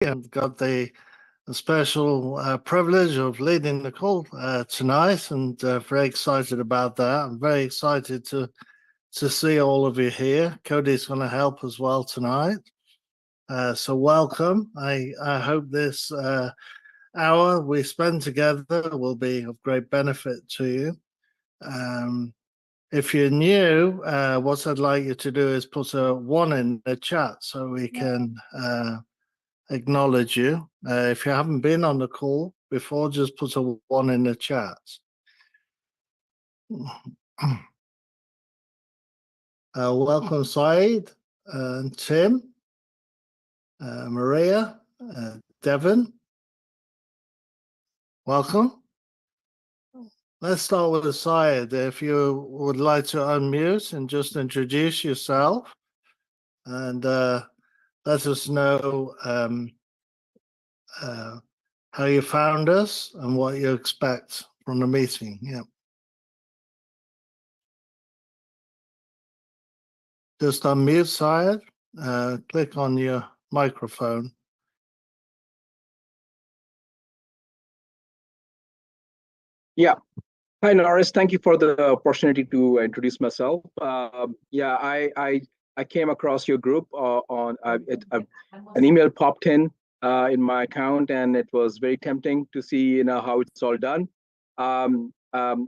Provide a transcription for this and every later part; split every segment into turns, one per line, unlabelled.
and got the special privilege of leading the call tonight, and very excited about that. I'm very excited to see all of you here. Cody's going to help as well tonight. So welcome. I hope this hour we spend together will be of great benefit to you. If you're new, what I'd like you to do is put a 1 in the chat so we can acknowledge you. If you haven't been on the call before, just put a 1 in the chat. Welcome, Saeed, Tim, Maria, Devon. Welcome. Let's start with Saeed. If you would like to unmute and just introduce yourself and let us know how you found us and what you expect from the meeting. Yeah. Just unmute, Syed. Click on your microphone.
Yeah. Hi, Norris. Thank you for the opportunity to introduce myself. Yeah, I came across your group on an email popped in my account, and it was very tempting to see how it's all done. I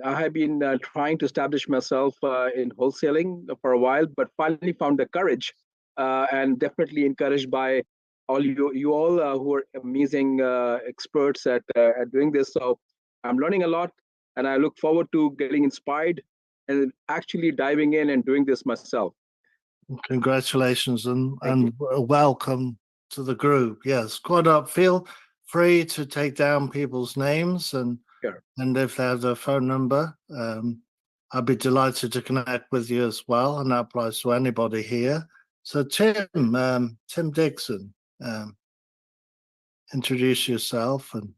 have been trying to establish myself in wholesaling for a while, but finally found the courage, and definitely encouraged by all you all who are amazing experts at doing this. So I'm learning a lot, and I look forward to getting inspired and actually diving in and doing this myself.
Congratulations and welcome to the group. Yes, squad up. Feel free to take down people's names and if they have their phone number. I'd be delighted to connect with you as well, and that applies to anybody here. So Tim Dixon, introduce yourself. And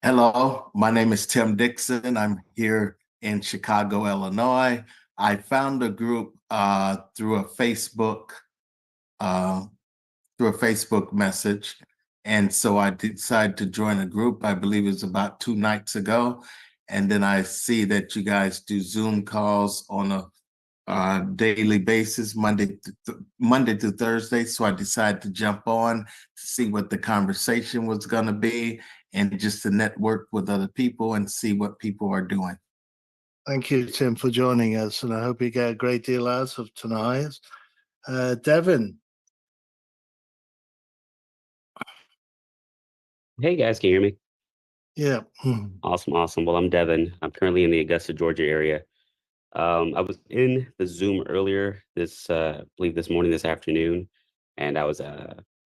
hello, my name is Tim Dixon. I'm here in Chicago, Illinois. I found a group through a Facebook message, and so I decided to join a group. I believe it was about 2 nights ago, and then I see that you guys do Zoom calls on a daily basis, Monday to Thursday. So I decided to jump on to see what the conversation was going to be, and just to network with other people and see what people are doing.
Thank you, Tim, for joining us, and I hope you get a great deal out of tonight. Devin.
Hey guys, can you hear me?
Yeah.
Awesome. Well, I'm Devin. I'm currently in the Augusta, Georgia area. I was in the Zoom earlier I believe this morning, this afternoon, and I was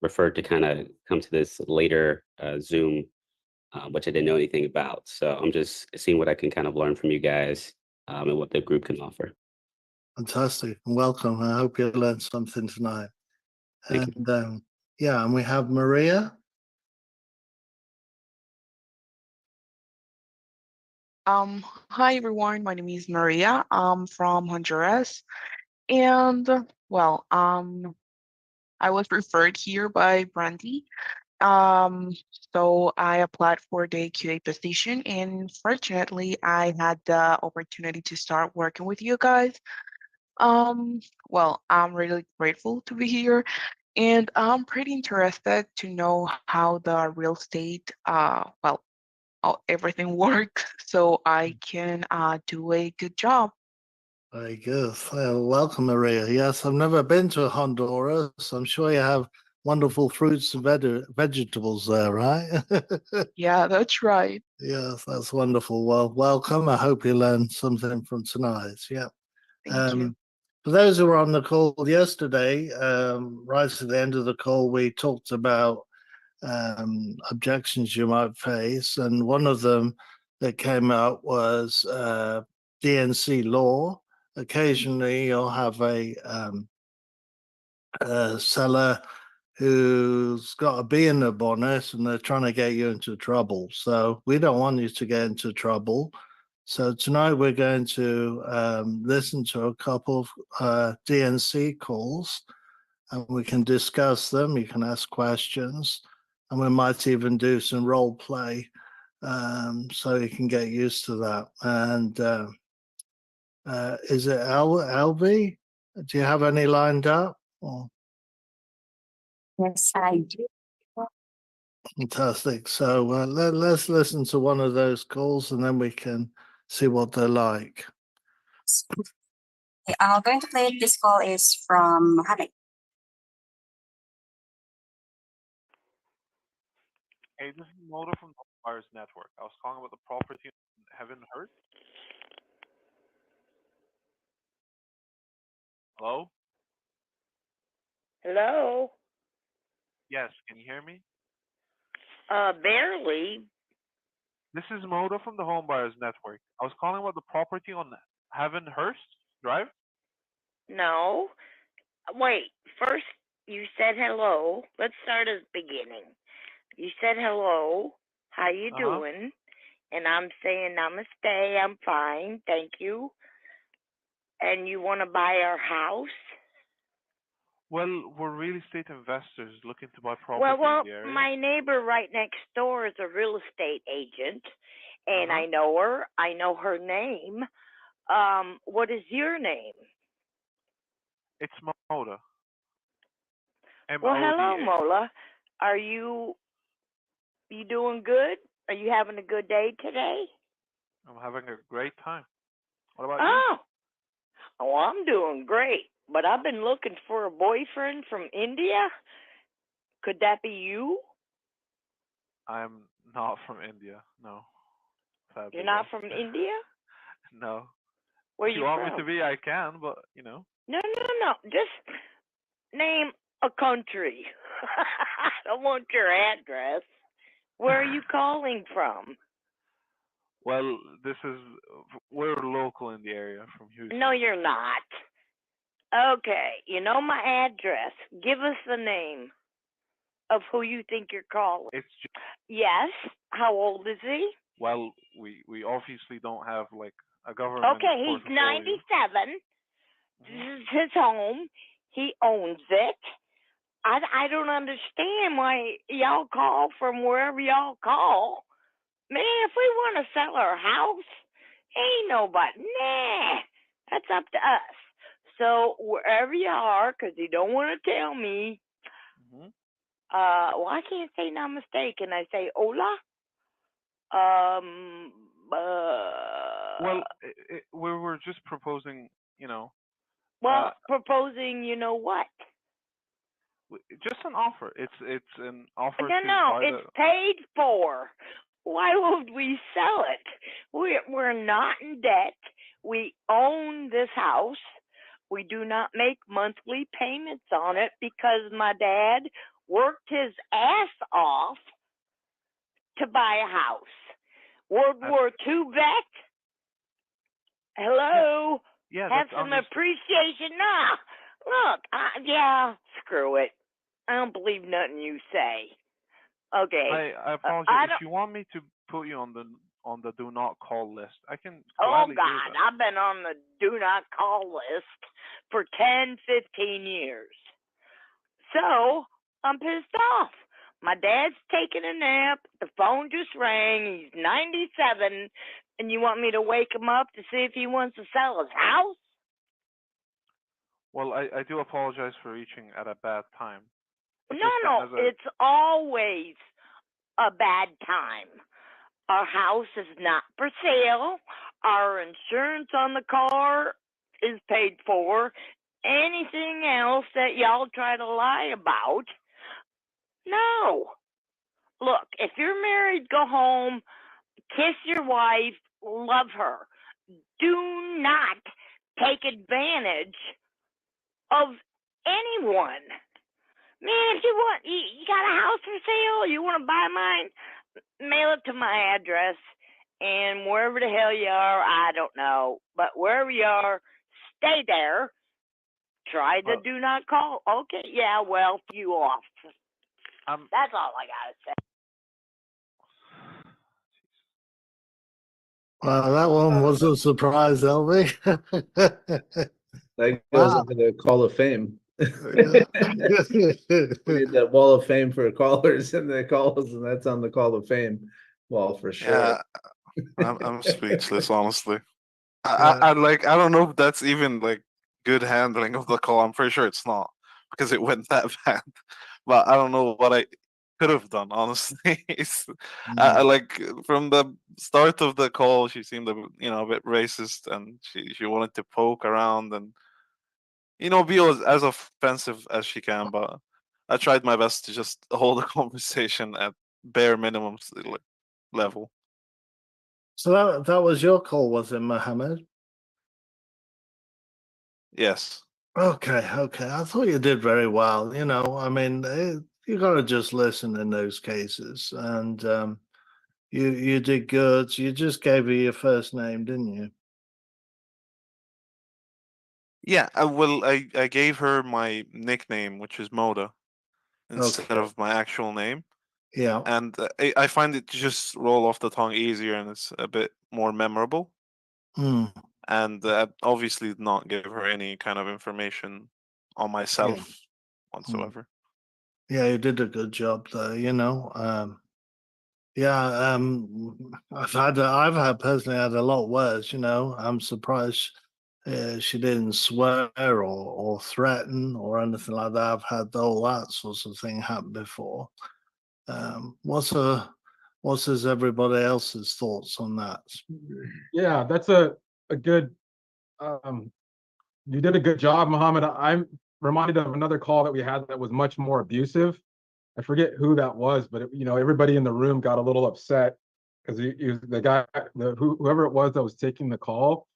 referred to kind of come to this later Zoom, which I didn't know anything about. So I'm just seeing what I can kind of learn from you guys and what the group can offer.
Fantastic. Welcome. I hope you learned something tonight.
Thank
you. Yeah, and we have Maria.
Hi everyone, my name is Maria. I'm from Honduras, and well, I was referred here by Brandy. So I applied for the QA position, and fortunately, I had the opportunity to start working with you guys. Well, I'm really grateful to be here, and I'm pretty interested to know how the real estate, how everything works, so I can do a good job.
Very good. Well, welcome, Maria. Yes, I've never been to Honduras. I'm sure you have wonderful fruits and vegetables there, right?
Yeah, that's right.
Yes, that's wonderful. Well, welcome. I hope you learned something from tonight. Yeah.
Thank you.
For those who were on the call yesterday, right at the end of the call, we talked about objections you might face, and one of them that came out was DNC law. Occasionally, you'll have a seller who's got a bee in their bonnet and they're trying to get you into trouble. So we don't want you to get into trouble. So tonight we're going to listen to a couple of DNC calls, and we can discuss them. You can ask questions. and we might even do some role play, so you can get used to that. And is it LV? Do you have any lined up? Or?
Yes, I do.
Fantastic. So let's listen to one of those calls, and then we can see what they're like.
Okay, I'm going to play. This call is from Mohammed.
Hey, this is Moda from the Buyers Network. I was calling about the property in Heavenhurst. Hello?
Hello?
Yes, can you hear me?
Barely.
This is Moda from the Home Buyers Network. I was calling about the property on Heavenhurst Drive.
No. Wait, first you said hello. Let's start at the beginning. You said hello. How you doing? And I'm saying namaste. I'm fine. Thank you. And you want to buy our house?
Well, we're real estate investors looking to buy property
Well,
in the area.
my neighbor right next door is a real estate agent, and I know her. I know her name. What is your name?
It's Moda.
Well, hello,
M-O-D-A.
Mola. Are you doing good? Are you having a good day today?
I'm having a great time. What about
Oh, well, I'm doing great. But I've been looking for a boyfriend from India. Could that be you?
you? I'm not from India. No. Sadly,
You're not
though.
from India?
No.
Where
If you
you
want
from?
me to be, I can, but
No. Just name a country. I don't want your address. Where are you calling from?
Well, we're local in the area from Houston.
No, you're not. Okay, you know my address. Give us the name of who you think you're calling.
It's
Yes. How old is he?
well, we obviously don't have like a government.
Okay, he's
portfolio.
97. This is his home. He owns it. I don't understand why y'all call from wherever y'all call. Man, if we want to sell our house, ain't nobody. Nah, that's up to us. So wherever you are, because you don't want to tell me. Well, I can't say namaste. Can I say hola?
Well, we were just proposing,
proposing, you know what?
just an offer. It's an offer to
No,
buy
it's paid for. Why would we sell it? We're not in debt. We own this house. We do not make monthly payments on it because my dad worked his ass off to buy a house. World War II vet. Hello.
Yeah,
Have
that's
some appreciation. Nah, look, yeah, screw it. I don't believe nothing you say. Okay.
I apologize. If you want me to put you on the do not call list, I can gladly do
God,
that.
I've been on the do not call list for 10, 15 years. So I'm pissed off. My dad's taking a nap. The phone just rang. He's 97. And you want me to wake him up to see if he wants to sell his house?
Well, I do apologize for reaching at a bad time.
No, it's always a bad time. Our house is not for sale. Our insurance on the car is paid for. Anything else that y'all try to lie about, no. Look, if you're married, go home, kiss your wife, love her. Do not take advantage of anyone. Man, if you want, you got a house for sale, you want to buy mine, mail it to my address, and wherever the hell you are, I don't know, but wherever you are, stay there. Try the do not call. Okay, yeah, well, you off. That's all I gotta say.
Well, that one was a surprise, LV.
That goes into the Call of Fame. We need that wall of fame for callers and the calls, and that's on the call of fame wall for sure.
Yeah, I'm speechless, honestly.
Yeah.
I don't know if that's even like good handling of the call. I'm pretty sure it's not because it went that bad. But I don't know what I could have done, honestly. I like from the start of the call, she seemed a bit racist, and she wanted to poke around and be as offensive as she can. But I tried my best to just hold the conversation at bare minimum level.
So that was your call, was it, Mohammed?
Yes.
Okay. I thought you did very well. I mean, you got to just listen in those cases, and you did good. You just gave her your first name, didn't you?
Yeah, I gave her my nickname, which is Moda, instead
Okay.
of my actual name,
Yeah.
and I find it to just roll off the tongue easier, and it's a bit more memorable.
Mm.
And obviously did not give her any kind of information on myself whatsoever.
Yeah, you did a good job there. Yeah, I've had personally had a lot worse. I'm surprised she didn't swear or threaten or anything like that. I've had all that sorts of thing happen before. What's everybody else's thoughts on that?
Yeah, that's a good. You did a good job, Mohammed. I'm reminded of another call that we had that was much more abusive. I forget who that was, but everybody in the room got a little upset because the guy, whoever it was that was taking the call,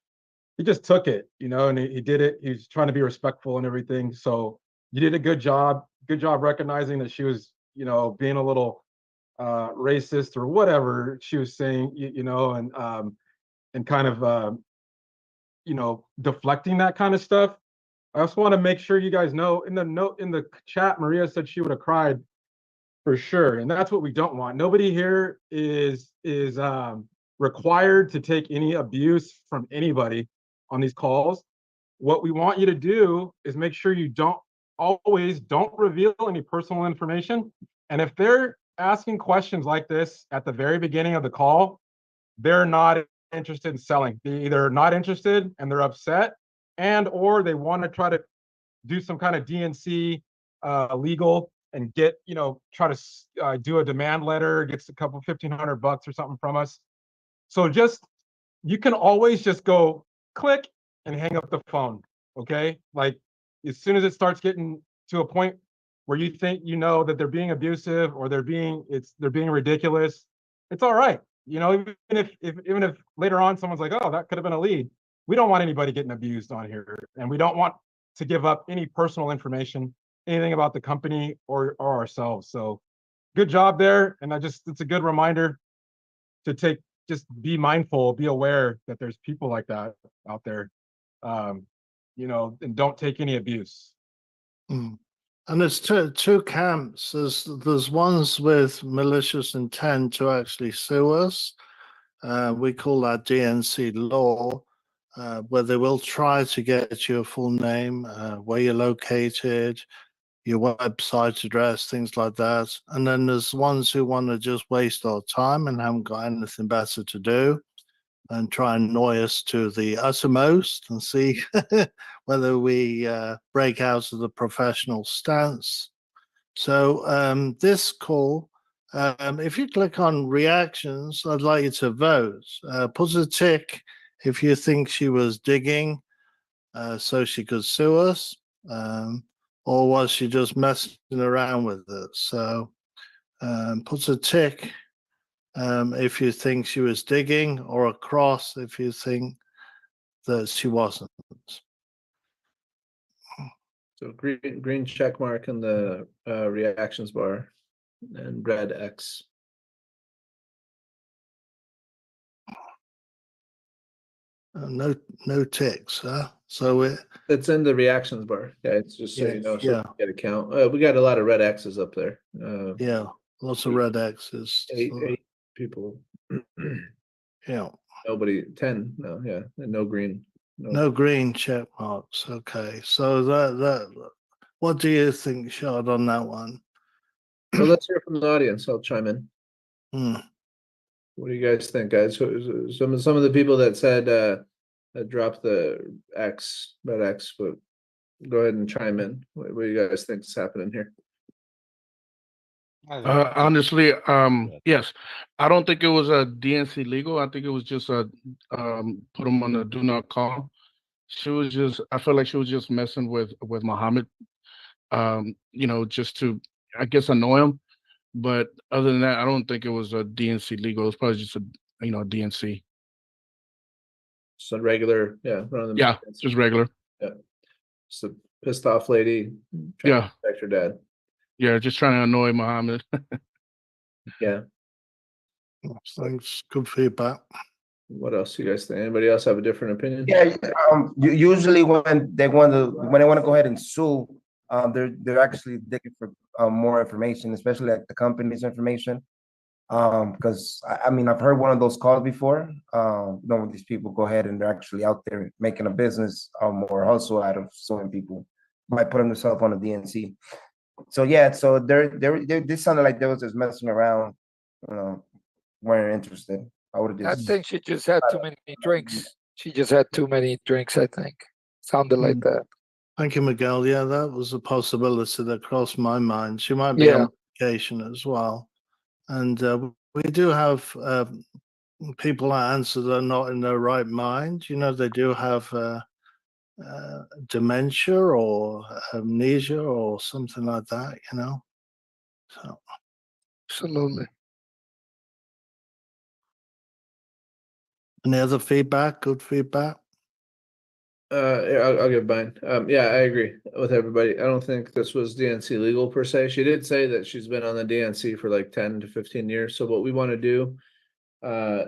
he just took it, and he did it. He's trying to be respectful and everything. So you did a good job. Good job recognizing that she was, being a little racist or whatever she was saying, and kind of, deflecting that kind of stuff. I also want to make sure you guys know in the chat, Maria said she would have cried for sure, and that's what we don't want. Nobody here is required to take any abuse from anybody on these calls. What we want you to do is make sure you don't reveal any personal information. And if they're asking questions like this at the very beginning of the call, they're not interested in selling. They're either not interested and they're upset, or they want to try to do some kind of DNC legal and try to do a demand letter, gets a couple $1,500 or something from us. So you can always just go click and hang up the phone. Okay, like as soon as it starts getting to a point where you think that they're being abusive or they're being ridiculous, it's all right. Even if later on someone's like, oh, that could have been a lead. We don't want anybody getting abused on here, and we don't want to give up any personal information, anything about the company or ourselves. So good job there. And it's a good reminder to just be mindful, be aware that there's people like that out there, and don't take any abuse.
Mm. And there's two camps. There's ones with malicious intent to actually sue us. We call that DNC law, where they will try to get your full name, where you're located, your website address, things like that. And then there's ones who want to just waste our time and haven't got anything better to do and try and annoy us to the uttermost and see whether we break out of the professional stance. So this call, if you click on reactions, I'd like you to vote. Put a tick if you think she was digging so she could sue us, or was she just messing around with it? So put a tick if you think she was digging, or a cross if you think that she wasn't.
So green check mark in the reactions bar and red X.
No ticks, huh? So
it's in the reactions bar. Yeah, it's just so you know, so you get a count. We got a lot of red X's up there.
Yeah, lots of red X's.
Eight people.
Yeah.
Nobody, 10. No, yeah, and no green.
No green check marks. Okay, so that What do you think, Shard, on that one?
Well, let's hear from the audience. I'll chime in.
Hmm.
What do you guys think, guys? Some of the people that said that dropped the X, red X, but go ahead and chime in. What do you guys think is happening here?
Honestly, yes, I don't think it was a DNC legal. I think it was just a put them on the do not call. She was just, I feel like she was just messing with Muhammad, you know, just to, I guess, annoy him. But other than that, I don't think it was a DNC legal. It was probably just a, you know, DNC.
Just a regular, yeah,
Yeah, just regular.
Yeah, just a pissed off lady.
Yeah,
to protect her dad.
yeah, just trying to annoy Muhammad.
Yeah.
Thanks. Good feedback.
What else you guys think? Anybody else have a different opinion?
Yeah, usually when they want to go ahead and sue, they're actually digging for more information, especially like the company's information. Because I mean, I've heard one of those calls before. You know, when these people go ahead and they're actually out there making a business or hustle out of suing people by putting themselves on a DNC. So yeah, so this sounded like they was just messing around. You know, weren't interested. I would have
I
just.
think she just had too many drinks. She just had too many drinks, I think. Sounded like that.
Thank you, Miguel. Yeah, that was a possibility that crossed my mind. She might be
Yeah.
on vacation as well. And we do have people that answer that are not in their right mind. You know, they do have dementia or amnesia or something like that, you know. So.
Absolutely.
Any other feedback? Good feedback?
Yeah, I'll give mine. Yeah, I agree with everybody. I don't think this was DNC legal per se. She did say that she's been on the DNC for like 10 to 15 years. So what we want to do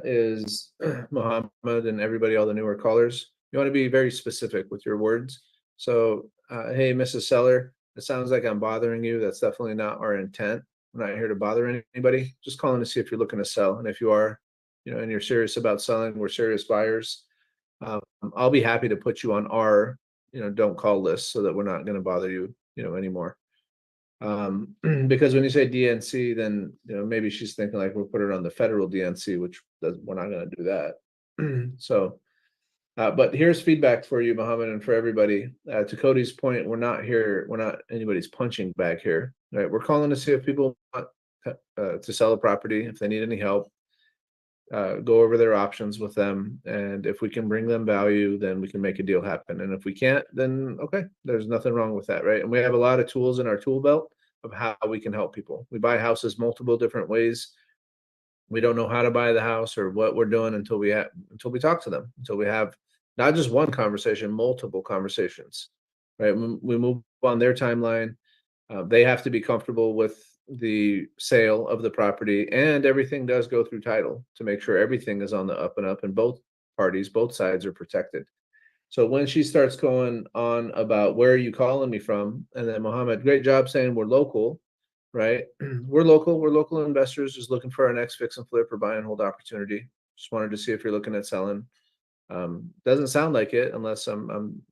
is Muhammad and everybody, all the newer callers, you want to be very specific with your words. So, hey, Mrs. Seller, it sounds like I'm bothering you. That's definitely not our intent. We're not here to bother anybody. Just calling to see if you're looking to sell. And if you are, you know, and you're serious about selling, we're serious buyers. I'll be happy to put you on our, you know, don't call list so that we're not going to bother you, you know, anymore. Because when you say DNC, then, you know, maybe she's thinking like we'll put her on the federal DNC, which we're not going to do that. So, but here's feedback for you, Muhammad, and for everybody. To Cody's point, we're not anybody's punching bag here, right? We're calling to see if people want to sell a property, if they need any help. Go over their options with them, and if we can bring them value, then we can make a deal happen. And if we can't, then okay, there's nothing wrong with that, right? And we have a lot of tools in our tool belt of how we can help people. We buy houses multiple different ways. We don't know how to buy the house or what we're doing until we talk to them, until we have not just one conversation, multiple conversations, right? We move on their timeline. They have to be comfortable with the sale of the property, and everything does go through title to make sure everything is on the up and up, and both sides are protected. So when she starts going on about where are you calling me from, and then Mohammed, great job saying we're local, right? We're local investors just looking for our next fix and flip or buy and hold opportunity. Just wanted to see if you're looking at selling. Doesn't sound like it unless I'm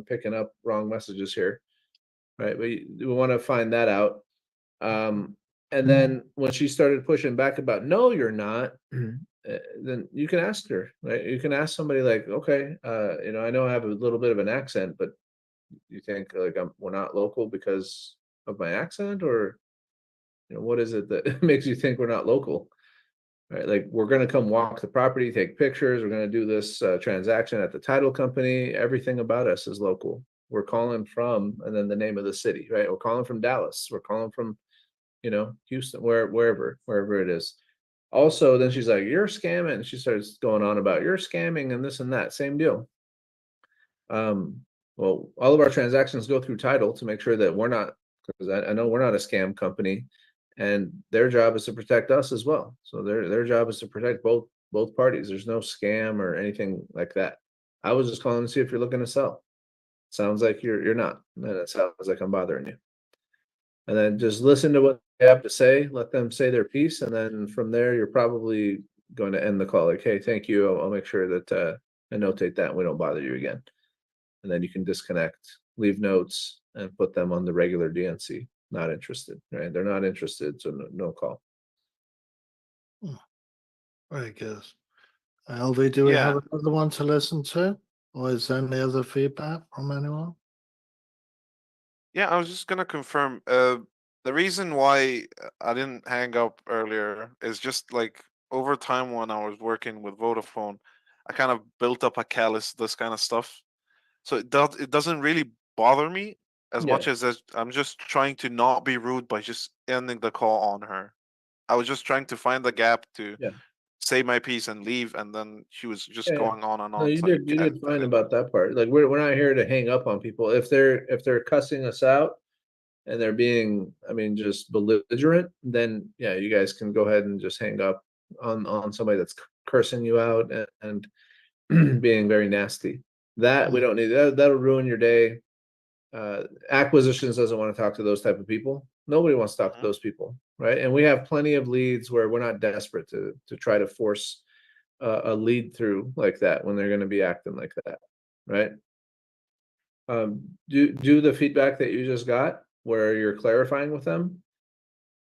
picking up wrong messages here, right? We want to find that out. And then when she started pushing back about, no, you're not, then you can ask her, right? You can ask somebody like, okay, you know, I know I have a little bit of an accent, but you think like we're not local because of my accent, or, you know, what is it that makes you think we're not local? Right? Like, we're going to come walk the property, take pictures. We're going to do this transaction at the title company. Everything about us is local. We're calling from, and then the name of the city, right? We're calling from Dallas. We're calling from, you know, Houston, wherever it is. Also, then she's like, you're scamming. She starts going on about you're scamming and this and that. Same deal. Well, all of our transactions go through title to make sure that we're not, because I know we're not a scam company, and their job is to protect us as well. So their job is to protect both parties. There's no scam or anything like that. I was just calling to see if you're looking to sell. Sounds like you're not. And it sounds like I'm bothering you. And then just listen to what they have to say, let them say their piece, and then from there you're probably going to end the call like, hey, thank you. I'll make sure that I notate that and we don't bother you again. And then you can disconnect leave notes, and put them on the regular DNC. Not interested, right? They're not interested, so no call.
Very good. LV, do we
Yeah.
have another one to listen to? Or is there any other feedback from anyone?
Yeah, I was just gonna confirm. The reason why I didn't hang up earlier is just like over time when I was working with Vodafone, I kind of built up a callous this kind of stuff. So it doesn't really bother me as much
Yeah.
as I'm just trying to not be rude by just ending the call on her. I was just trying to find the gap to
Yeah.
say my piece and leave, and then she was just
Yeah.
going on and
No,
on.
you
It's like,
did fine about that part. Like we're not here to hang up on people. If they're cussing us out and they're being, I mean, just belligerent, then yeah, you guys can go ahead and just hang up on somebody that's cursing you out and being very nasty. That we don't need. That'll ruin your day. Acquisitions doesn't want to talk to those type of people. Nobody wants to talk to those people, right? And we have plenty of leads where we're not desperate to try to force a lead through like that when they're going to be acting like that, right? Do the feedback that you just got where you're clarifying with them,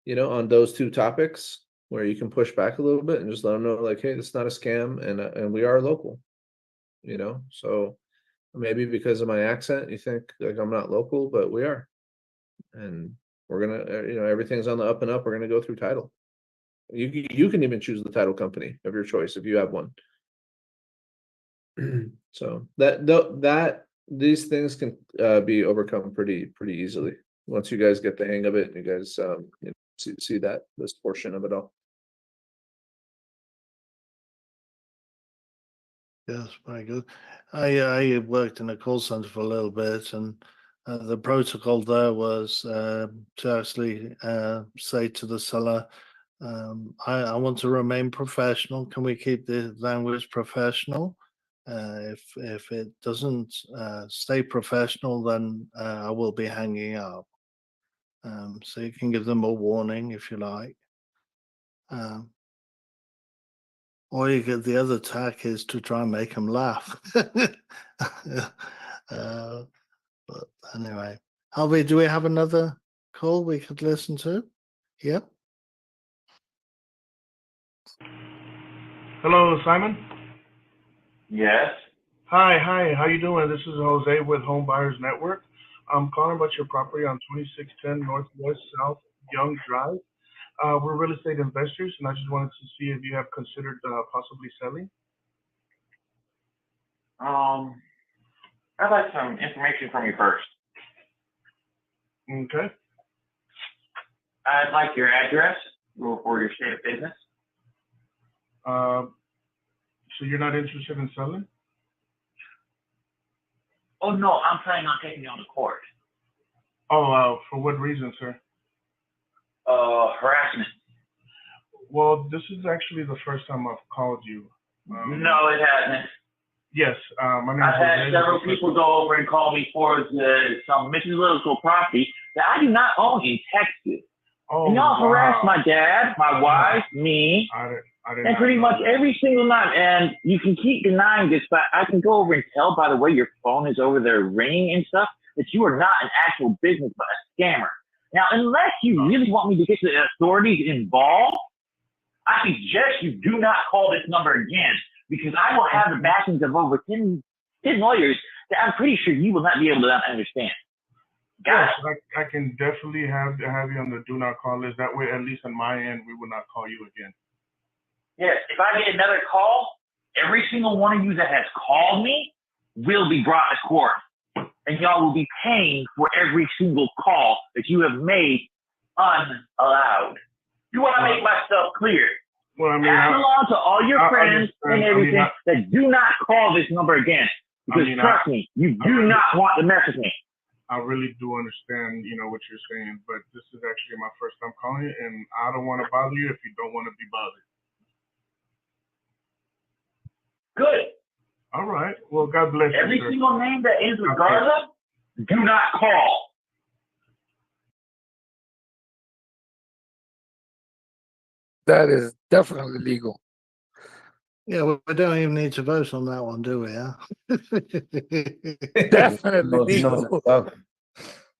on those two topics where you can push back a little bit and just let them know like, hey, this is not a scam and we are local, so maybe because of my accent you think like I'm not local, but we are, and we're gonna everything's on the up and up. We're gonna go through title. You can even choose the title company of your choice if you have one. So that these things can be overcome pretty easily once you guys get the hang of it and you guys see that this portion of it all.
Yes, very good. I worked in a call center for a little bit, and the protocol there was to actually say to the seller, I want to remain professional. Can we keep the language professional? If it doesn't stay professional, then I will be hanging up. So you can give them a warning if you like. Or you get the other tack is to try and make them laugh. But anyway, Harvey, do we have another call we could listen to? Yep.
Hello, Simon.
Yes.
Hi. How you doing? This is Jose with Home Buyers Network. I'm calling about your property on 2610 Northwest South Young Drive. We're real estate investors, and I just wanted to see if you have considered possibly selling.
I'd like some information from you first.
Okay.
I'd like your address for your state of business.
So you're not interested in selling?
Oh no, I'm planning on taking you on to court.
Oh, for what reason, sir?
Harassment.
Well, this is actually the first time I've called you.
No, it hasn't.
Yes, my name is
I've had
Jose.
several people go over and call me for some mythological property that I do not own in Texas.
Oh,
and y'all harass
wow.
my dad, my wife, me,
I did
and
not
pretty
know
much
that.
every single night. And you can keep denying this, but I can go over and tell by the way your phone is over there ringing and stuff that you are not an actual business, but a scammer. Now, unless you really want me to get the authorities involved, I suggest you do not call this number again, because I will have the backings of over 10 lawyers that I'm pretty sure you will not be able to understand.
Yes, I can definitely have you on the do not call list. That way, at least on my end, we will not call you again.
Yes, if I get another call, every single one of you that has called me will be brought to court. And y'all will be paying for every single call that you have made unallowed. You want to make myself clear.
Well, I mean,
pass it along to all your friends and everything that do not call this number again. Because trust me, you do not want to mess with me.
I really do understand, what you're saying, but this is actually my first time calling you, and I don't want to bother you if you don't want to be bothered.
Good.
All right. Well, God bless you,
Every
sir.
single name that ends with Garza, do not call.
That is definitely legal.
Yeah, well, we don't even need to vote on that one, do we? Huh?
Definitely
He knows his
legal.
stuff.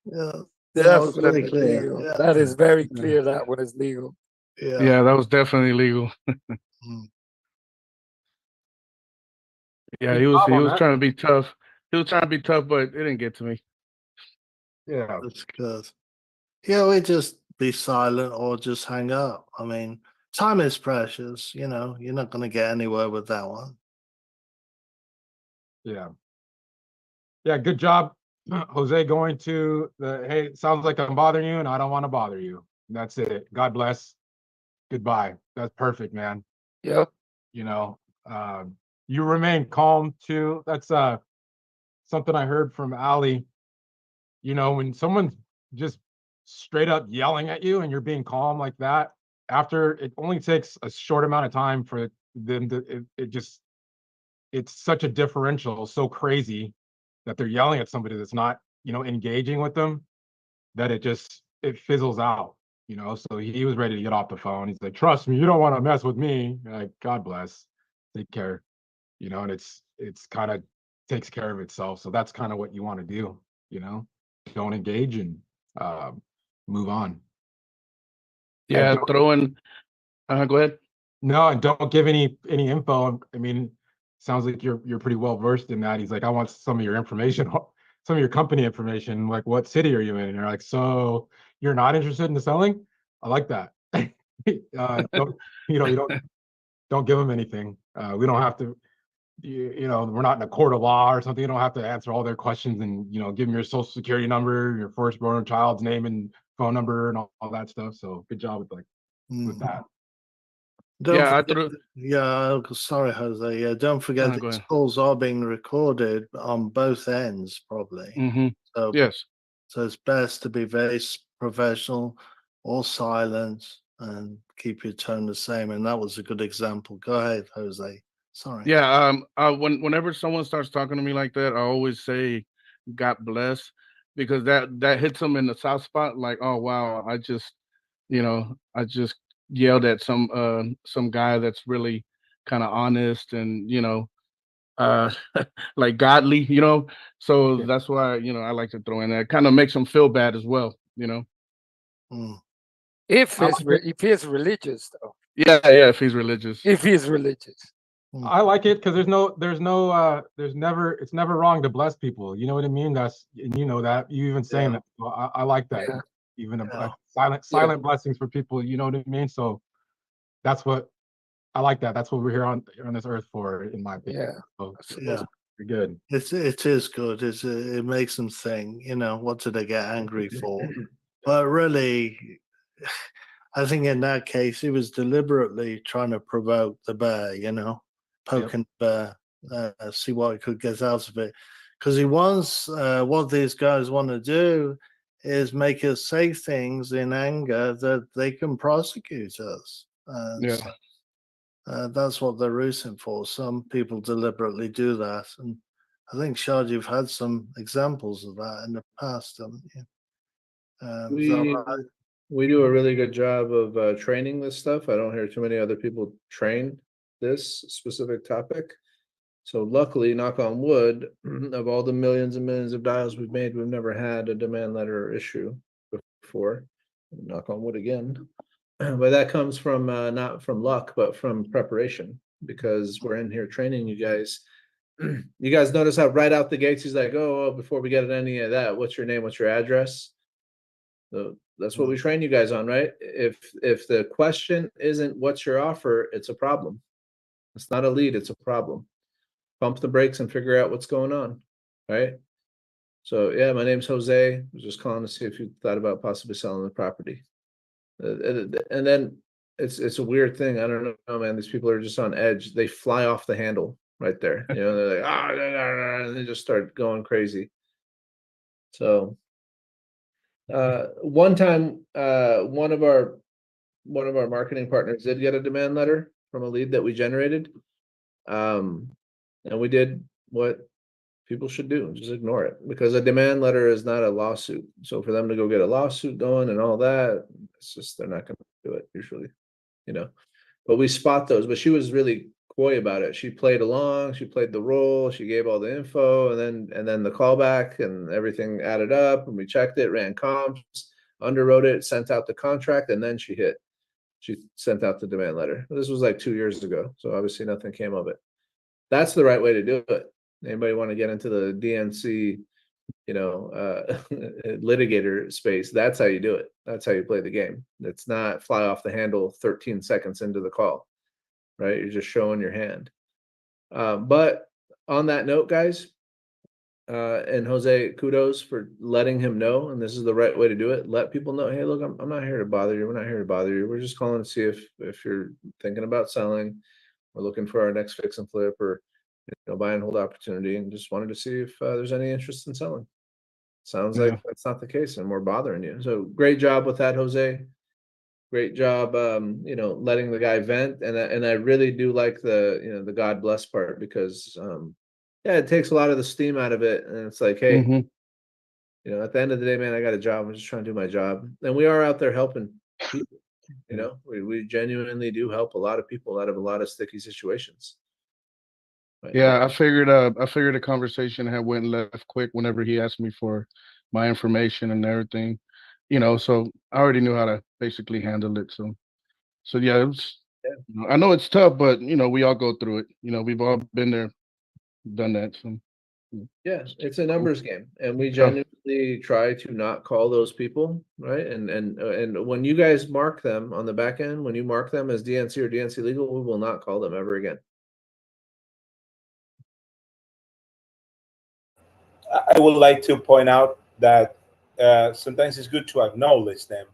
Yeah, that was very
Definitely
clear.
legal.
Yeah,
That is very clear. That one is legal.
yeah.
Yeah, that was definitely legal.
Mm.
Yeah,
Good
he
job on
was
that.
trying to be tough. He was trying to be tough, but it didn't get to me.
Yeah.
That's good. Yeah, we just be silent or just hang up. I mean, time is precious. You know, you're not going to get anywhere with that one.
Yeah. Yeah. Good job, Jose, going to the, hey, it sounds like I'm bothering you and I don't want to bother you. That's it. God bless. Goodbye. That's perfect, man.
Yep.
You know, you remain calm too. That's something I heard from Ali. You know, when someone's just straight up yelling at you and you're being calm like that, after it only takes a short amount of time for them to, it just, it's such a differential, so crazy that they're yelling at somebody that's not, you know, engaging with them, that it fizzles out, you know. So he was ready to get off the phone. He's like, trust me, you don't want to mess with me. You're like, God bless, take care, you know. And it's kind of takes care of itself. So that's kind of what you want to do, you know. Don't engage and move on. And
Yeah, throwing. Go ahead.
no, and don't give any info. I mean, sounds like you're pretty well versed in that. He's like, I want some of your information, some of your company information. Like, what city are you in? And you're like, so you're not interested in selling? I like that. Don't, you know, don't give them anything. We don't have to. You know, we're not in a court of law or something. You don't have to answer all their questions and, you know, give them your social security number, your firstborn child's name and phone number and all that stuff. So good job with with that.
Don't
Yeah, I
forget,
threw.
sorry, Jose. Yeah, don't forget
Go
these
ahead.
calls are being recorded on both ends, probably.
Mm-hmm.
So,
Yes.
so it's best to be very professional or silent and keep your tone the same. And that was a good example. Go ahead, Jose. Sorry.
Yeah. Whenever someone starts talking to me like that, I always say, "God bless," because that hits them in the soft spot. Like, oh wow, I just yelled at some guy that's really kind of honest and uh like godly, So
Yeah.
that's why I like to throw in that. Kind of makes them feel bad as well.
If
I
it's
like it.
if he's religious though.
Yeah, if he's religious.
If he's religious.
I like it because there's never, it's never wrong to bless people. You know what I mean? That's, and you know that, you even saying
Yeah.
that. Well, I like that.
Yeah.
Even
Yeah.
silent blessings for people. You know what I mean? So that's what I like. That's what we're here on this earth for, in my opinion.
Yeah.
So
Yeah.
you're good.
It is good. It makes them think, what do they get angry for? But really, I think in that case, he was deliberately trying to provoke the bear, poking the bear, see what he could get out of it. Because he wants, what these guys want to do is make us say things in anger that they can prosecute us.
Yeah.
So, that's what they're rooting for. Some people deliberately do that. And I think, Shad, you've had some examples of that in the past, haven't you? Is that right?
We do a really good job of training this stuff. I don't hear too many other people train this specific topic. So luckily, knock on wood, of all the millions and millions of dials we've made, we've never had a demand letter issue before. Knock on wood again. But that comes from not from luck, but from preparation, because we're in here training you guys. You guys notice how right out the gates he's like, oh, before we get at any of that, what's your name? What's your address? So that's what we train you guys on, right? If the question isn't what's your offer, it's a problem. It's not a lead, it's a problem. Pump the brakes and figure out what's going on, right? So yeah, my name's Jose. I was just calling to see if you thought about possibly selling the property. And then it's a weird thing. I don't know, man. These people are just on edge. They fly off the handle right there. They're like, and they just start going crazy. So one time, one of our marketing partners did get a demand letter from a lead that we generated. And we did what people should do, just ignore it, because a demand letter is not a lawsuit. So for them to go get a lawsuit going and all that, it's just, they're not going to do it usually, but we spot those. But she was really coy about it. She played along, she played the role, she gave all the info, and then the callback and everything added up, and we checked it, ran comps, underwrote it, sent out the contract, and then she sent out the demand letter. This was like 2 years ago, so obviously nothing came of it. That's the right way to do it. Anybody want to get into the DNC, litigator space? That's how you do it. That's how you play the game. It's not fly off the handle 13 seconds into the call, right? You're just showing your hand. But on that note, guys, and Jose, kudos for letting him know, and this is the right way to do it. Let people know, hey, look, I'm not here to bother you. We're not here to bother you. We're just calling to see if you're thinking about selling. We're looking for our next fix and flip or buy and hold opportunity, and just wanted to see if there's any interest in selling. Sounds like that's not the case, and we're bothering you. So great job with that, Jose. Great job, letting the guy vent, and I really do like the God bless part, because it takes a lot of the steam out of it, and it's like, hey, at the end of the day, man, I got a job. I'm just trying to do my job, and we are out there helping people. We genuinely do help a lot of people out of a lot of sticky situations. Right?
Yeah, I figured the conversation had went left quick whenever he asked me for my information and everything, so I already knew how to basically handle it. So yeah, it was, I know it's tough, but we all go through it. We've all been there, done that. So
yeah, it's a numbers game, and we genuinely try to not call those people, right? And when you guys mark them on the back end, when you mark them as DNC or DNC legal, we will not call them ever again.
I would like to point out that sometimes it's good to acknowledge them.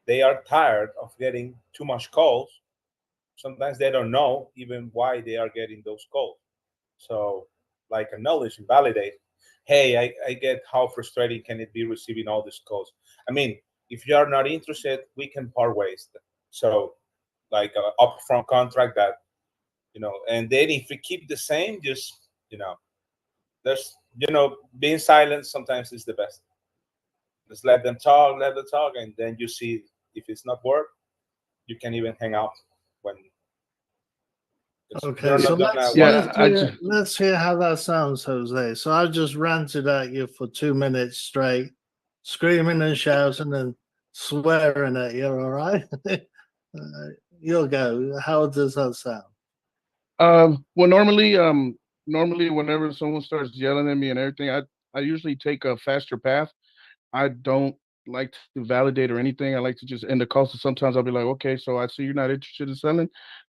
They are tired of getting too much calls. Sometimes they don't know even why they are getting those calls. So, like, acknowledge and validate. Hey, I get how frustrating can it be receiving all these calls. I mean, if you are not interested, we can part ways. So, like, an upfront contract that, and then if we keep the same, just, there's, being silent sometimes is the best. Just let them talk, and then you see if it's not work, you can even hang out when.
Okay, so let's hear how that sounds, Jose. So I just ranted at you for 2 minutes straight, screaming and shouting and swearing at you. All right, you'll go. How does that sound?
Well, normally whenever someone starts yelling at me and everything, I usually take a faster path. I don't like to validate or anything. I like to just end the call. So sometimes I'll be like, okay, so I see you're not interested in selling.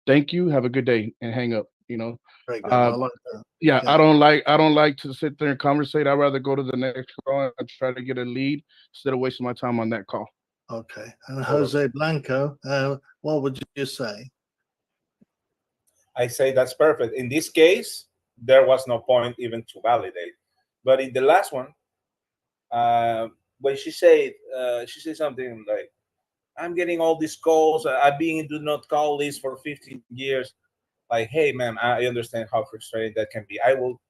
Thank you. Have a good day, and hang up.
Very good. I like that.
Yeah, I don't like to sit there and conversate. I'd rather go to the next call and try to get a lead instead of wasting my time on that call.
Okay. And Jose Blanco, what would you say?
I say that's perfect. In this case, there was no point even to validate. But in the last one, when she said something like, I'm getting all these calls. I've been in do not call list for 15 years. Like, hey, man, I understand how frustrating that can be. I will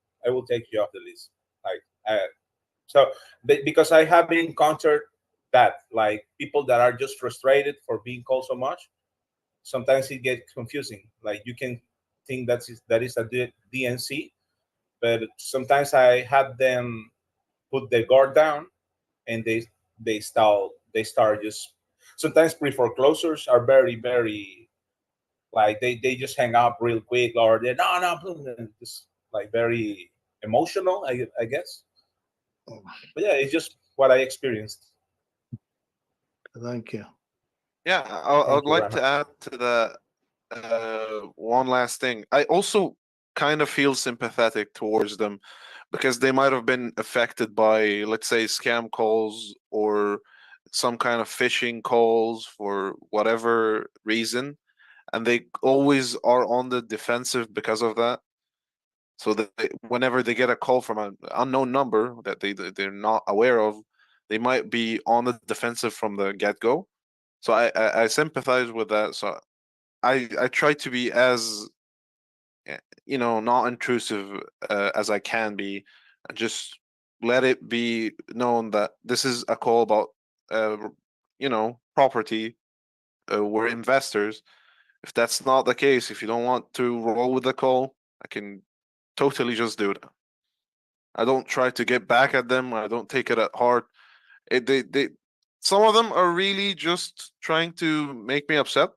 take you off the list. Because I have encountered that, like, people that are just frustrated for being called so much. Sometimes it gets confusing. Like, you can think that is a DNC, but sometimes I have them put their guard down, and they start just. Sometimes pre-foreclosures are very, very, like, they just hang up real quick, or they're no, just like very emotional, I guess. But yeah, it's just what I experienced.
Thank you.
Yeah, I would like to add to that one last thing. I also kind of feel sympathetic towards them because they might have been affected by, let's say, scam calls or some kind of phishing calls for whatever reason, and they always are on the defensive because of that. So that whenever they get a call from an unknown number that they're not aware of, they might be on the defensive from the get-go. So I sympathize with that. So I try to be as not intrusive as I can be, and just let it be known that this is a call about property. We're investors, If that's not the case, if you don't want to roll with the call, I can totally just do that. I don't try to get back at them. I don't take it at heart. Some of them are really just trying to make me upset,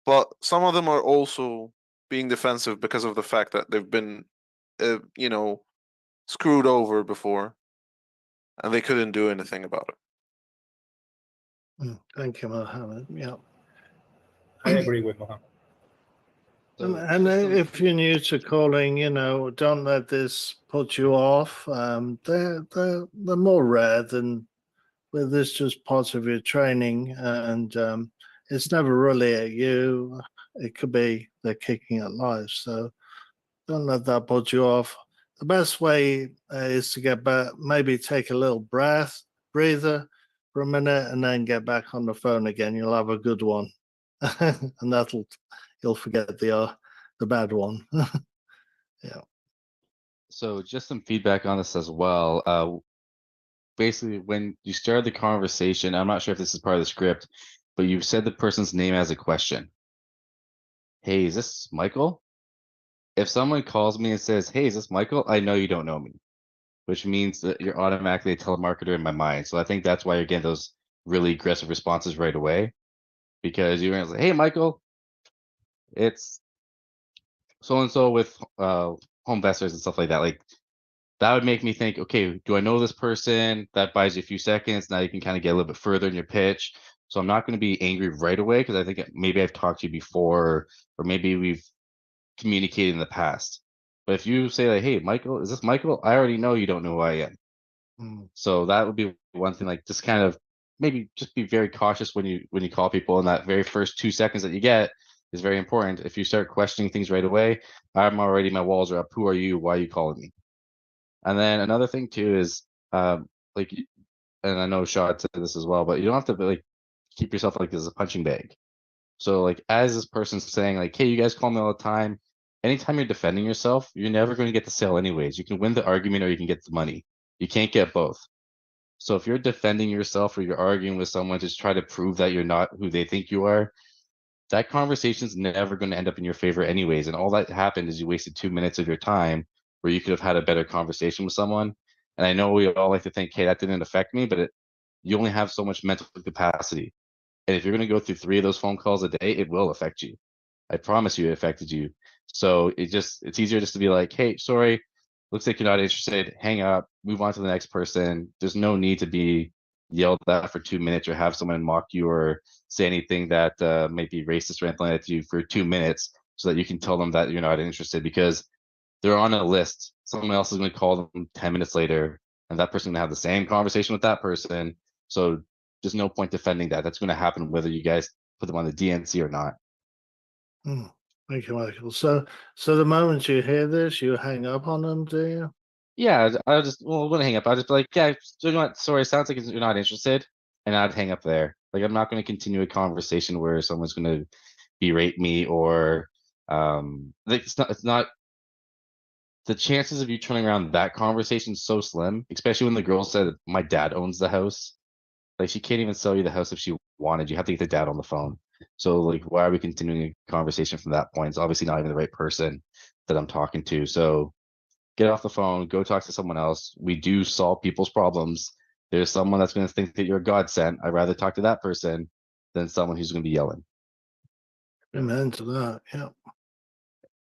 but some of them are also being defensive because of the fact that they've been, screwed over before, and they couldn't do anything about it.
Thank you, Mohammed. Yeah.
I agree with Mohammed.
And if you're new to calling, don't let this put you off. They're more rare than, well, this just part of your training, and it's never really at you. It could be they're kicking at life. So don't let that put you off. The best way is to get back, maybe take a little breather for a minute, and then get back on the phone again. You'll have a good one, and you'll forget the bad one. Yeah.
So just some feedback on this as well. Basically, when you started the conversation, I'm not sure if this is part of the script, but you said the person's name as a question. Hey, is this Michael? If someone calls me and says, hey, is this Michael? I know you don't know me, which means that you're automatically a telemarketer in my mind. So I think that's why you're getting those really aggressive responses right away, because you're going to say, hey, Michael, it's so-and-so with home investors and stuff like that. Like, that would make me think, okay, do I know this person? That buys you a few seconds. Now you can kind of get a little bit further in your pitch. So I'm not going to be angry right away, because I think maybe I've talked to you before, or maybe we've communicated in the past. But if you say like, hey, Michael, is this Michael? I already know you don't know who I am. So that would be one thing, like just kind of maybe just be very cautious when you call people, and that very first 2 seconds that you get is very important. If you start questioning things right away, my walls are up. Who are you? Why are you calling me? And then another thing too is like, and I know Shad said this as well, but you don't have to like keep yourself like as a punching bag. So like, as this person's saying like, hey, you guys call me all the time. Anytime you're defending yourself, you're never going to get the sale anyways. You can win the argument or you can get the money. You can't get both. So if you're defending yourself or you're arguing with someone to try to prove that you're not who they think you are, that conversation is never going to end up in your favor anyways. And all that happened is you wasted 2 minutes of your time where you could have had a better conversation with someone. And I know we all like to think, hey, that didn't affect me, but you only have so much mental capacity. And if you're going to go through 3 of those phone calls a day, it will affect you. I promise you it affected you. So it's easier just to be like, hey, sorry, looks like you're not interested, hang up, move on to the next person. There's no need to be yelled at for 2 minutes or have someone mock you or say anything that might be racist or anything like that to you for 2 minutes, so that you can tell them that you're not interested, because they're on a list. Someone else is going to call them 10 minutes later, and that person's going to have the same conversation with that person. So there's no point defending that. That's going to happen whether you guys put them on the DNC or not.
Thank you, Michael. So the moment you hear this, you hang up on them, do you?
Yeah, I'll just, well, when I hang up, I'll just be like, yeah, so you know what? Sorry, sounds like you're not interested. And I'd hang up there. Like, I'm not going to continue a conversation where someone's going to berate me or, like, it's not, the chances of you turning around that conversation is so slim, especially when the girl said, my dad owns the house. Like, she can't even sell you the house if she wanted. You have to get the dad on the phone. So, like, why are we continuing a conversation from that point? It's obviously not even the right person that I'm talking to. So, get off the phone, go talk to someone else. We do solve people's problems. There's someone that's going to think that you're a godsend. I'd rather talk to that person than someone who's going to be yelling.
Amen to that. Yeah.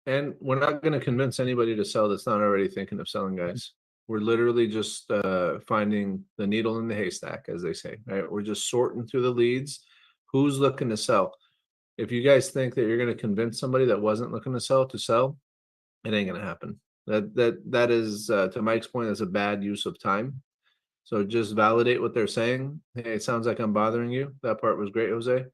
And we're not going to convince anybody to sell that's not already thinking of selling, guys. We're literally just finding the needle in the haystack, as they say, right? We're just sorting through the leads. Who's looking to sell? If you guys think that you're going to convince somebody that wasn't looking to sell, it ain't going to happen. That is, to Mike's point, that's a bad use of time. So just validate what they're saying. Hey, it sounds like I'm bothering you. That part was great, Jose.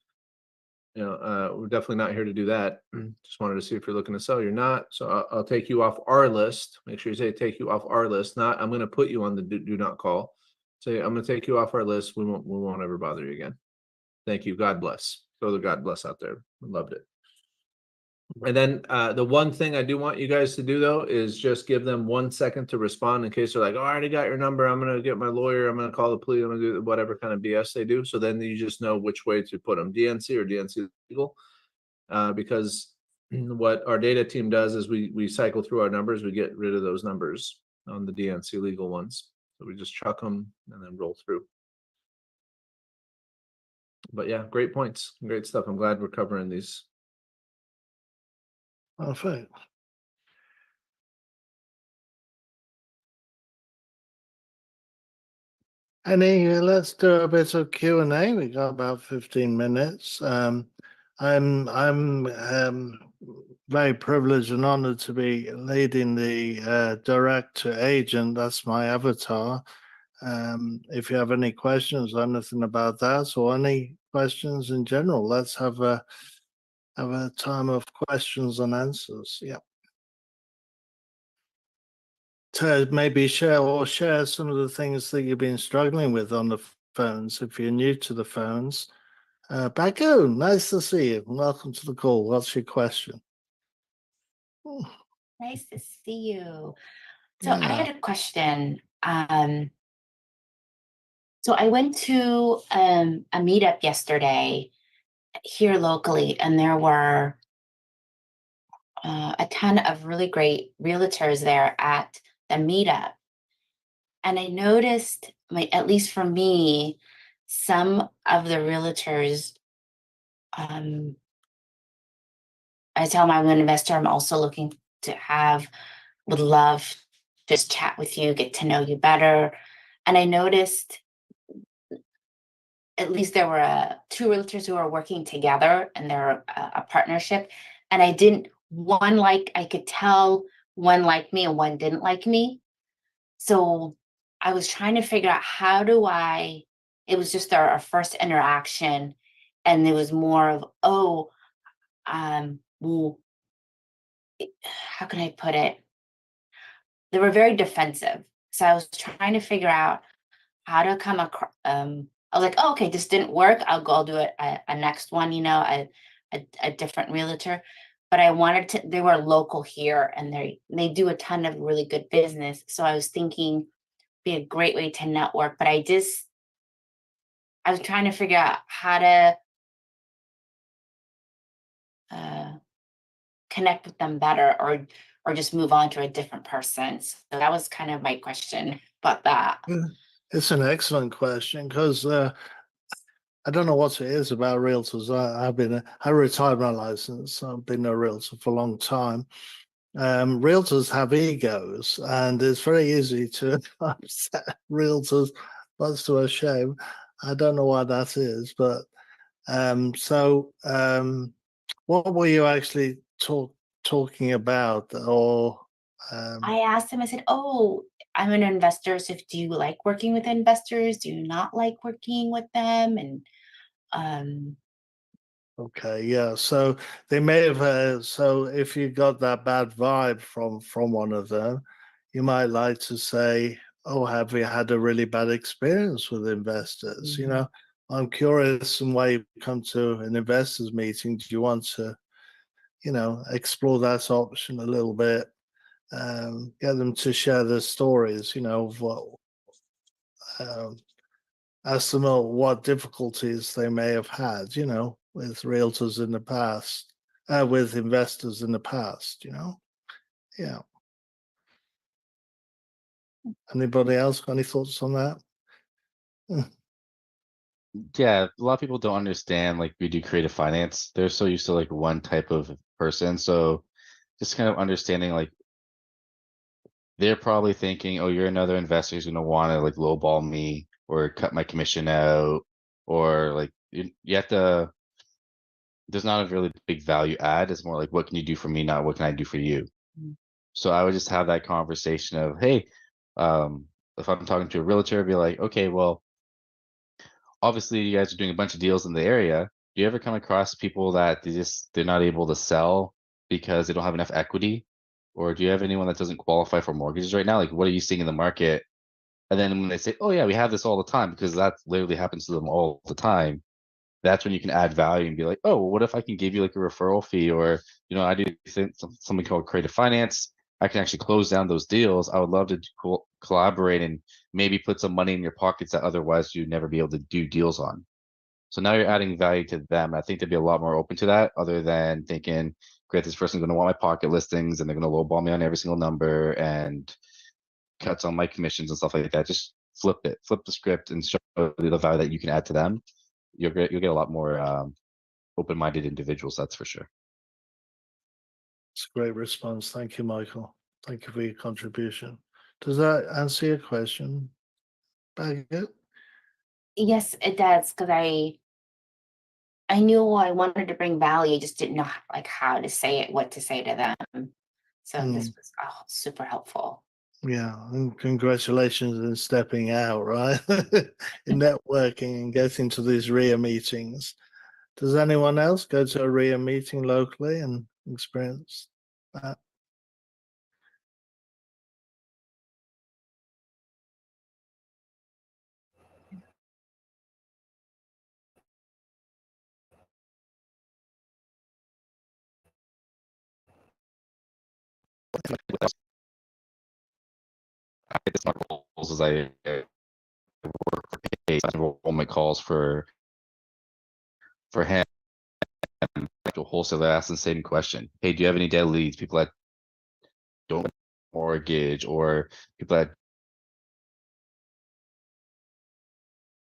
We're definitely not here to do that. Just wanted to see if you're looking to sell. You're not. So I'll take you off our list. Make sure you say take you off our list. Not I'm going to put you on the do not call. Say I'm going to take you off our list. We won't ever bother you again. Thank you. God bless. Throw the God bless out there. I loved it. And then the one thing I do want you guys to do, though, is just give them 1 second to respond in case they're like, oh, I already got your number. I'm going to get my lawyer. I'm going to call the police. I'm going to do whatever kind of BS they do. So then you just know which way to put them, DNC or DNC legal. because what our data team does is we cycle through our numbers, we get rid of those numbers on the DNC legal ones. So we just chuck them and then roll through. But yeah, great points, great stuff. I'm glad we're covering these.
Perfect. Let's do a bit of Q&A. We got about 15 minutes. I'm very privileged and honored to be leading the direct to agent. That's my avatar. If you have any questions or anything about that, or any questions in general, let's have a time of questions and answers. Yeah. To maybe share some of the things that you've been struggling with on the phones. If you're new to the phones, Baku, nice to see you. Welcome to the call. What's your question?
Nice to see you. So I had a question. So I went to a meetup yesterday here locally, and there were a ton of really great realtors there at the meetup. And I noticed, at least for me, some of the realtors, I tell them I'm an investor, I'm also looking to would love to just chat with you, get to know you better. And I noticed at least there were two realtors who are working together and they're a partnership. And I could tell one liked me and one didn't like me. So I was trying to figure out it was just our first interaction. And it was more of, well, how can I put it? They were very defensive. So I was trying to figure out how to come across. I was like, oh, okay, this didn't work. I'll do a next one, a different realtor. But I wanted they were local here and they do a ton of really good business. So I was thinking be a great way to network. But I was trying to figure out how to connect with them better or just move on to a different person. So that was kind of my question about that.
It's an excellent question because I don't know what it is about realtors. I retired my license. I've been a realtor for a long time. Realtors have egos, and it's very easy to upset realtors. That's to a shame. I don't know why that is, but what were you actually talking about? Or
I asked him, I said, oh, I'm an investor. So do you like working with investors? Do you not like working with them? And
okay, yeah. So they may have. So if you got that bad vibe from one of them, you might like to say, "Oh, have you had a really bad experience with investors?"
Mhm.
I'm curious. And why you come to an investors meeting? Do you want to, explore that option a little bit? Get them to share their stories. Of what. Ask them what difficulties they may have had, with realtors in the past, with investors in the past, Yeah. Anybody else got any thoughts on that?
Yeah, a lot of people don't understand, like, we do creative finance. They're so used to like one type of person. So just kind of understanding, like, they're probably thinking, oh, you're another investor who's gonna want to like lowball me or cut my commission out, or like you have to. There's not a really big value add. It's more like, what can you do for me, not what can I do for you.
Mhm.
So I would just have that conversation of, hey, if I'm talking to a realtor, I'd be like, okay, well, obviously you guys are doing a bunch of deals in the area. Do you ever come across people that they're not able to sell because they don't have enough equity? Or do you have anyone that doesn't qualify for mortgages right now? Like, what are you seeing in the market? And then when they say, oh yeah, we have this all the time, because that literally happens to them all the time, that's when you can add value and be like, oh, well, what if I can give you like a referral fee? Or, I do something called creative finance. I can actually close down those deals. I would love to collaborate and maybe put some money in your pockets that otherwise you'd never be able to do deals on. So now you're adding value to them. I think they'd be a lot more open to that, other than thinking, great, this person's gonna want my pocket listings and they're gonna lowball me on every single number and cuts on my commissions and stuff like that. Just flip the script and show the value that you can add to them. You'll get a lot more open-minded individuals, that's for sure.
It's a great response. Thank you, Michael. Thank you for your contribution. Does that answer your question, Baggett?
Yes, it does, because I knew I wanted to bring value, just didn't know like how to say it, what to say to them. So this was super helpful.
Yeah, and congratulations in stepping out, right? In networking and getting to these REIA meetings. Does anyone else go to a REIA meeting locally and experience that?
I get this calls as I work for Pace, enrollment calls for him. To wholesaler ask the same question. Hey, do you have any dead leads? People that don't mortgage, or people that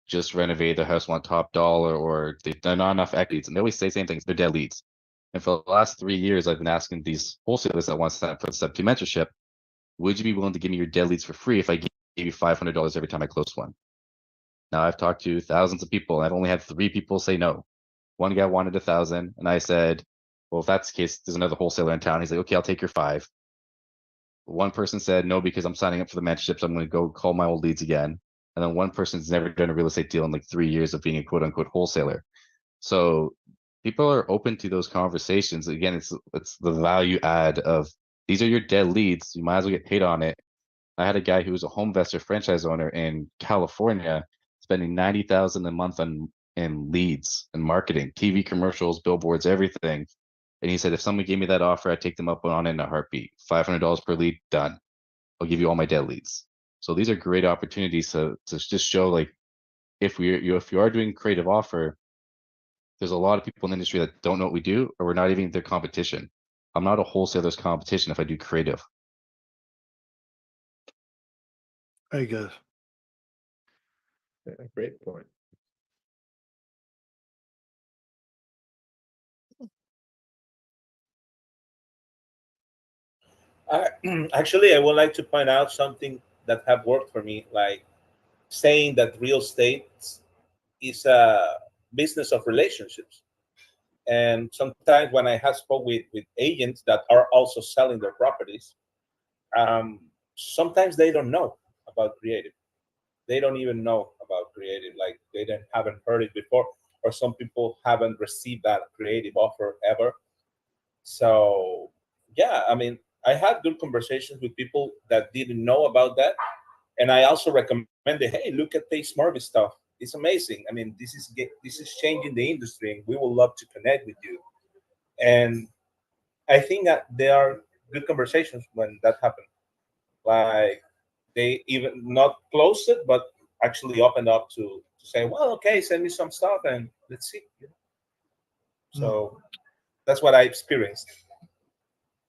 just renovated their house, want top dollar, or they're not enough equities, and they always say the same things. They're dead leads. And for the last 3 years, I've been asking these wholesalers that want to sign up for the Step 2 mentorship, would you be willing to give me your dead leads for free if I gave you $500 every time I close one? Now I've talked to thousands of people. I've only had 3 people say no. One guy wanted 1,000, and I said, well, if that's the case, there's another wholesaler in town. He's like, okay, I'll take your 5. One person said no because I'm signing up for the mentorship, so I'm going to go call my old leads again. And then one person's never done a real estate deal in like 3 years of being a quote unquote wholesaler. So people are open to those conversations. Again, it's the value add of, these are your dead leads. You might as well get paid on it. I had a guy who was a home investor franchise owner in California, spending $90,000 a month in leads and marketing, TV commercials, billboards, everything. And he said, if someone gave me that offer, I'd take them up on it in a heartbeat. $500 per lead, done. I'll give you all my dead leads. So these are great opportunities to just show, like, if you are doing creative offer, there's a lot of people in the industry that don't know what we do, or we're not even their competition. I'm not a wholesaler's competition if I do creative.
Very good.
Yeah, great point.
Actually, I would like to point out something that have worked for me, like saying that real estate is a business of relationships. And sometimes when I have spoke with agents that are also selling their properties, sometimes they don't know about creative. They don't even know about creative, like they haven't heard it before, or some people haven't received that creative offer ever. So yeah, I mean, I had good conversations with people that didn't know about that, and I also recommended, hey, look at Pace Mortgage stuff. It's amazing. I mean, this is changing the industry, and we would love to connect with you. And I think that there are good conversations when that happens. Like they even not close it, but actually opened up to say, well, okay, send me some stuff and let's see. So that's what I experienced.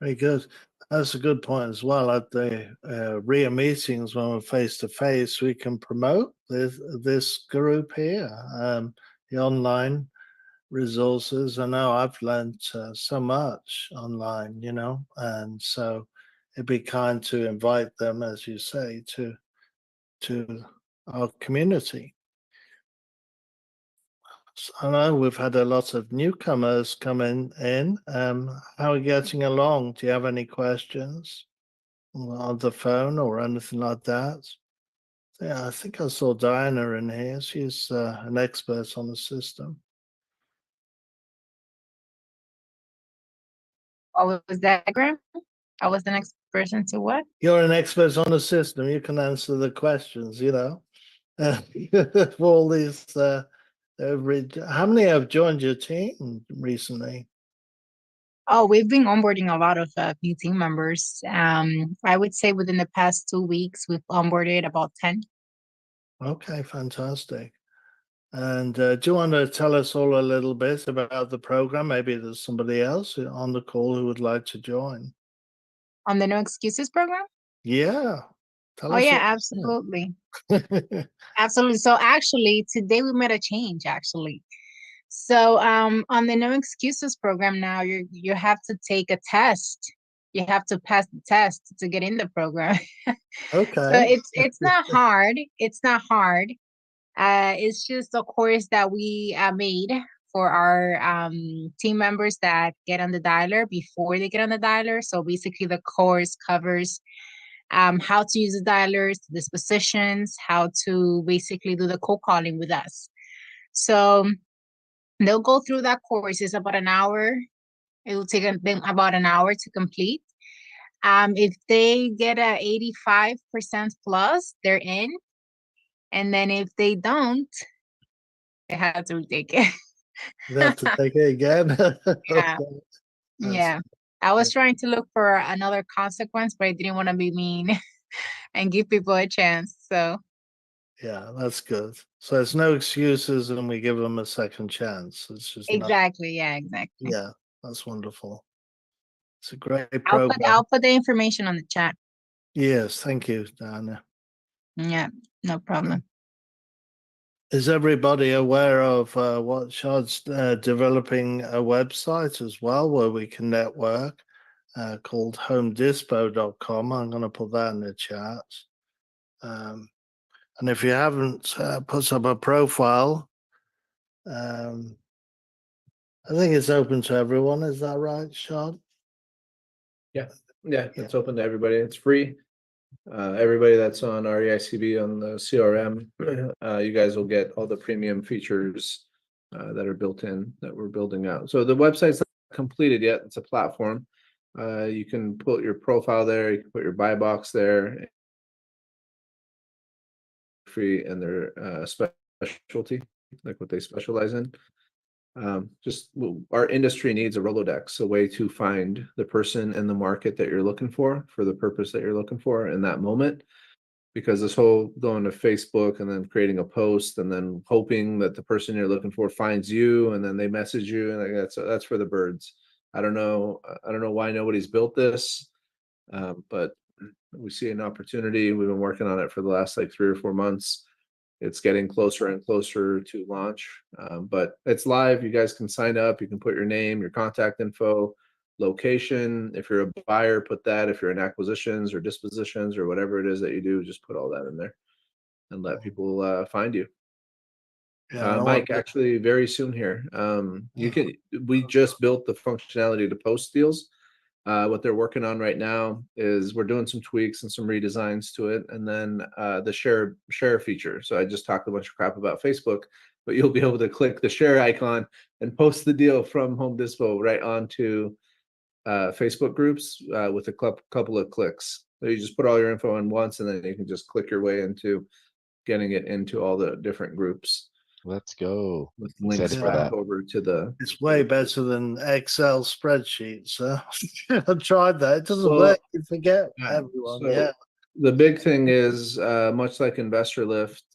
Very good. That's a good point as well. At the REIA meetings, when we're face to face, we can promote this group here, the online resources. I know I've learned so much online, and so it'd be kind to invite them, as you say, to our community. I know we've had a lot of newcomers coming in. How are you getting along? Do you have any questions on the phone or anything like that? Yeah, I think I saw Diana in here. She's an expert on the system.
What was that, Graham? I was the next person to what?
You're an expert on the system. You can answer the questions, for all these. How many have joined your team recently?
Oh, we've been onboarding a lot of new team members. I would say within the past 2 weeks, we've onboarded about 10.
Okay, fantastic. And do you want to tell us all a little bit about the program? Maybe there's somebody else on the call who would like to join.
On the No Excuses program?
Yeah. Tell
Oh
us
yeah,
all.
absolutely. Absolutely. So actually today we made a change actually. So on the No Excuses program now you have to take a test. You have to pass the test to get in the program.
Okay.
So it's not hard. It's not hard. It's just a course that we made for our team members that get on the dialer before they get on the dialer. So basically the course covers how to use the dialers, the dispositions, how to basically do the cold calling with us. So they'll go through that course. It's about an hour. It will take them about an hour to complete. If they get a 85% plus, they're in. And then if they don't, they have to retake it.
They have to take it again.
Yeah.
Okay.
Yeah. I was trying to look for another consequence, but I didn't want to be mean and give people a chance. So
Yeah, that's good. So there's no excuses, and we give them a second chance. It's just not.
exactly. Yeah, exactly.
Yeah, that's wonderful. It's a great
I'll
program.
put the information on the chat.
Yes, thank you, Diana.
Yeah, no problem.
Is everybody aware of what Shad's developing a website as well where we can network called homedispo.com? I'm going to put that in the chat. And if you haven't put up a profile, I think it's open to everyone. Is that right, Shad?
Yeah, it's open to everybody. It's free. Everybody that's on REICB on the CRM, you guys will get all the premium features that are built in that we're building out. So the website's not completed yet. It's a platform. You can put your profile there. You can put your buy box there. Free and their specialty, like what they specialize in. Our industry needs a Rolodex, a way to find the person in the market that you're looking for the purpose that you're looking for in that moment. Because this whole going to Facebook and then creating a post and then hoping that the person you're looking for finds you and then they message you, and like that's for the birds. I don't know why nobody's built this, but we see an opportunity. We've been working on it for the last like 3 or 4 months. It's getting closer and closer to launch, but it's live. You guys can sign up. You can put your name, your contact info, location. If you're a buyer, put that. If you're in acquisitions or dispositions or whatever it is that you do, just put all that in there and let people find you.
Yeah,
Mike, actually very soon here. We just built the functionality to post deals. What they're working on right now is we're doing some tweaks and some redesigns to it, and then the share feature. So I just talked a bunch of crap about Facebook, but you'll be able to click the share icon and post the deal from Home Dispo right onto Facebook groups with a couple of clicks. So you just put all your info in once, and then you can just click your way into getting it into all the different groups.
Let's go.
With links
Excited for
back
that.
over to the.
It's way better than Excel spreadsheets. I tried that. It doesn't
Well,
work. You forget
yeah,
everyone.
so
Yeah.
the big thing is, much like Investor Lift,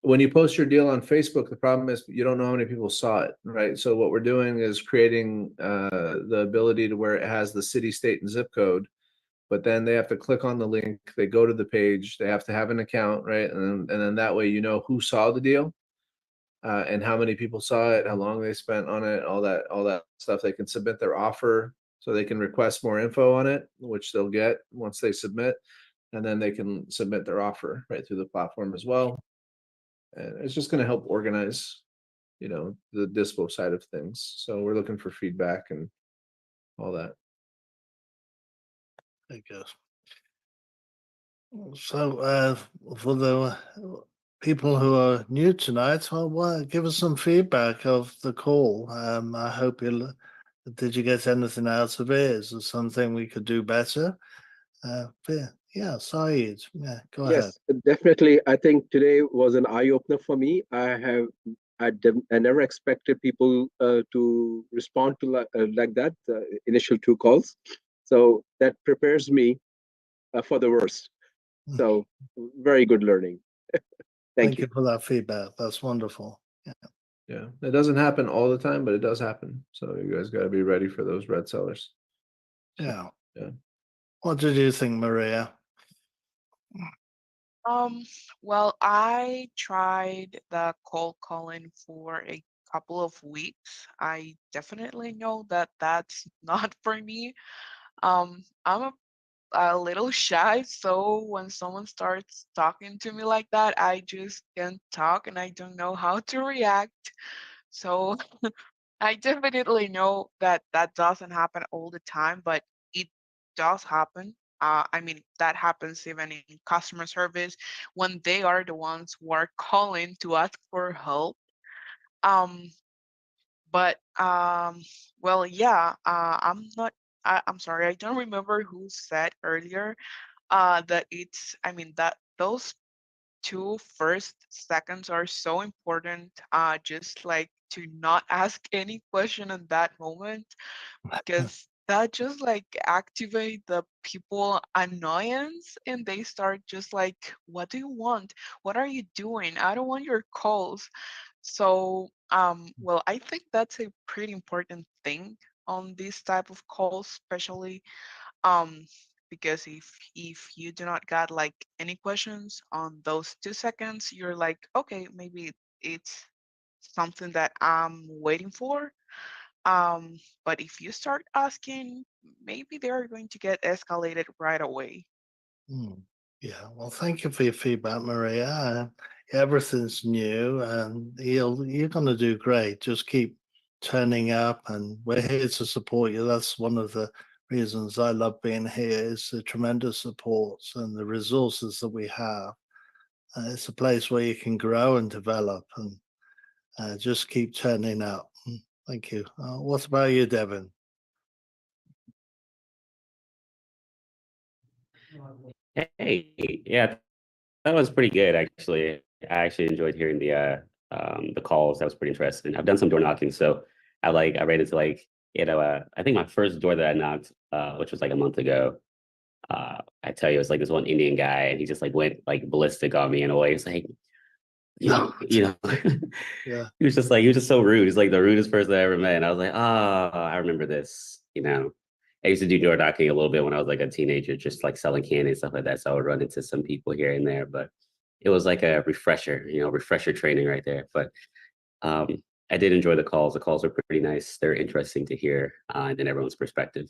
when you post your deal on Facebook, the problem is you don't know how many people saw it, right? So what we're doing is creating the ability to where it has the city, state, and zip code, but then they have to click on the link. They go to the page. They have to have an account, right? And then that way you know who saw the deal. And how many people saw it, how long they spent on it, all that stuff. They can submit their offer, so they can request more info on it, which they'll get once they submit, and then they can submit their offer right through the platform as well. And it's just going to help organize, the dispo side of things. So we're looking for feedback and all that.
I guess. So for the people who are new tonight, well, give us some feedback of the call. I hope did you get anything out of it? Is there something we could do better? Yeah, Saeed, go ahead.
Yes, definitely. I think today was an eye opener for me. I never expected people to respond to like that, initial 2 calls. So that prepares me for the worst. So very good learning. Thank
you for that feedback. That's wonderful. Yeah.
Yeah, it doesn't happen all the time, but it does happen. So you guys got to be ready for those red sellers.
Yeah.
Yeah.
What did you think, Maria?
Well, I tried the cold calling for a couple of weeks. I definitely know that that's not for me. I'm a little shy, so when someone starts talking to me like that, I just can't talk and I don't know how to react. So I definitely know that that doesn't happen all the time, but it does happen. I mean, that happens even in customer service when they are the ones who are calling to ask for help. Um, but well, yeah, I'm sorry, I don't remember who said earlier that I mean, that those 2 first seconds are so important, just like to not ask any question in that moment, because that just like activate the people annoyance and they start just like, what do you want? What are you doing? I don't want your calls. So well, I think that's a pretty important thing on this type of calls, especially um because if you do not got like any questions on those 2 seconds, you're like, okay, maybe it's something that I'm waiting for. But if you start asking, maybe they're going to get escalated right away.
Yeah, well, thank you for your feedback, Maria. Everything's new, and you're going to do great. Just keep turning up, and we're here to support you. That's one of the reasons I love being here. Is the tremendous supports and the resources that we have. It's a place where you can grow and develop, and just keep turning up. Thank you. What about you, Devin?
Hey, yeah, that was pretty good actually. I actually enjoyed hearing the calls. That was pretty interesting. I've done some door knocking, so I ran into like, I think my first door that I knocked, which was like a month ago. I tell you, it was like this one Indian guy, and he just like went like ballistic on me in a way. It's like,
Yeah.
he was just so rude. He's like the rudest person I ever met. And I was like, oh, I remember this. I used to do door knocking a little bit when I was like a teenager, just like selling candy and stuff like that. So I would run into some people here and there, but it was like a refresher training right there. But um, I did enjoy the calls. The calls are pretty nice. They're interesting to hear and everyone's perspective.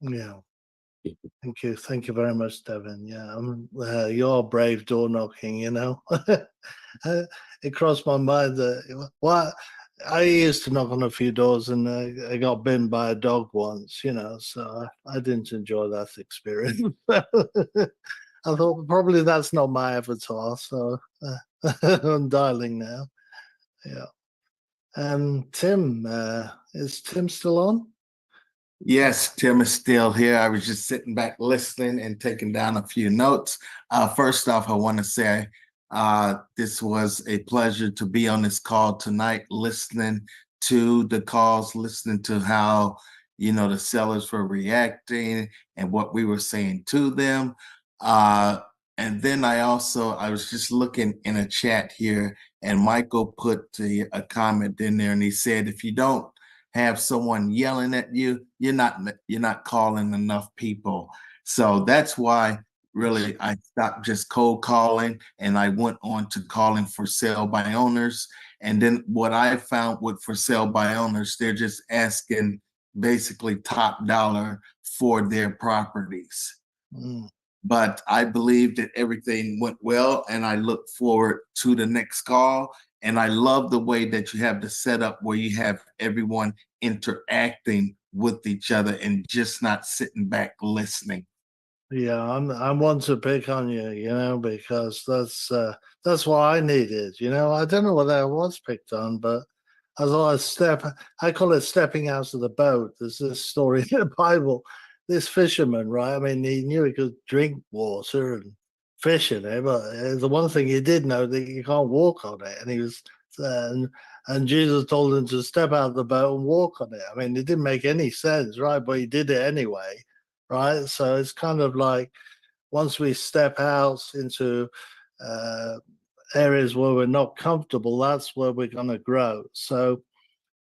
Yeah. Thank you. Thank you very much, Devin. Yeah, you're brave door knocking, It crossed my mind that, well, I used to knock on a few doors and I got bitten by a dog once, so I didn't enjoy that experience. I thought probably that's not my avatar, so I'm dialing now. Yeah. Tim, is Tim still on?
Yes, Tim is still here. I was just sitting back listening and taking down a few notes. First off, I want to say this was a pleasure to be on this call tonight, listening to the calls, listening to how, the sellers were reacting and what we were saying to them. And then I was just looking in a chat here, and Michael put a comment in there, and he said, if you don't have someone yelling at you, you're not calling enough people. So that's why really I stopped just cold calling and I went on to calling for sale by owners. And then what I found with for sale by owners, they're just asking basically top dollar for their properties. But I believe that everything went well, and I look forward to the next call. And I love the way that you have the setup where you have everyone interacting with each other and just not sitting back listening.
Yeah, I'm one to pick on you, because that's what I needed. I don't know whether I was picked on, but I thought I call it stepping out of the boat. There's this story in the Bible. This fisherman, right? I mean, he knew he could drink water and fish in it, but the one thing he did know that you can't walk on it, and he was and Jesus told him to step out of the boat and walk on it. I mean, it didn't make any sense, right? But he did it anyway, right? So it's kind of like once we step out into areas where we're not comfortable, that's where we're going to grow. So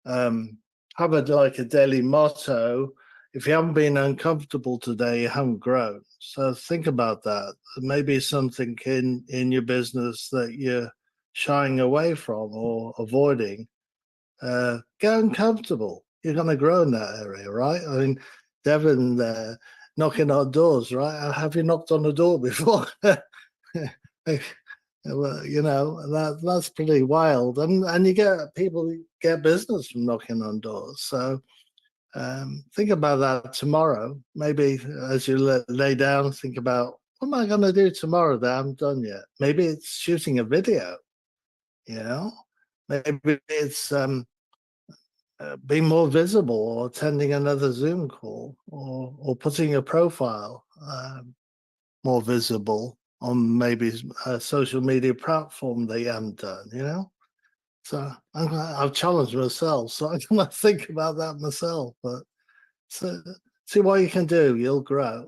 have a daily motto. If you haven't been uncomfortable today, you haven't grown. So think about that. Maybe something in your business that you're shying away from or avoiding. Get uncomfortable. You're going to grow in that area, right? I mean, Devin knocking on doors, right? Have you knocked on a door before? Well, you know, that's pretty wild. And you get people get business from knocking on doors. So think about that tomorrow. Maybe as you lay down, think about, what am I going to do tomorrow that I haven't done yet? Maybe it's shooting a video, you know? Maybe it's being more visible, or attending another Zoom call, or putting a profile more visible on maybe a social media platform that you haven't done, you know? So I've challenged myself, so I'm going to think about that myself. But see what you can do, you'll grow.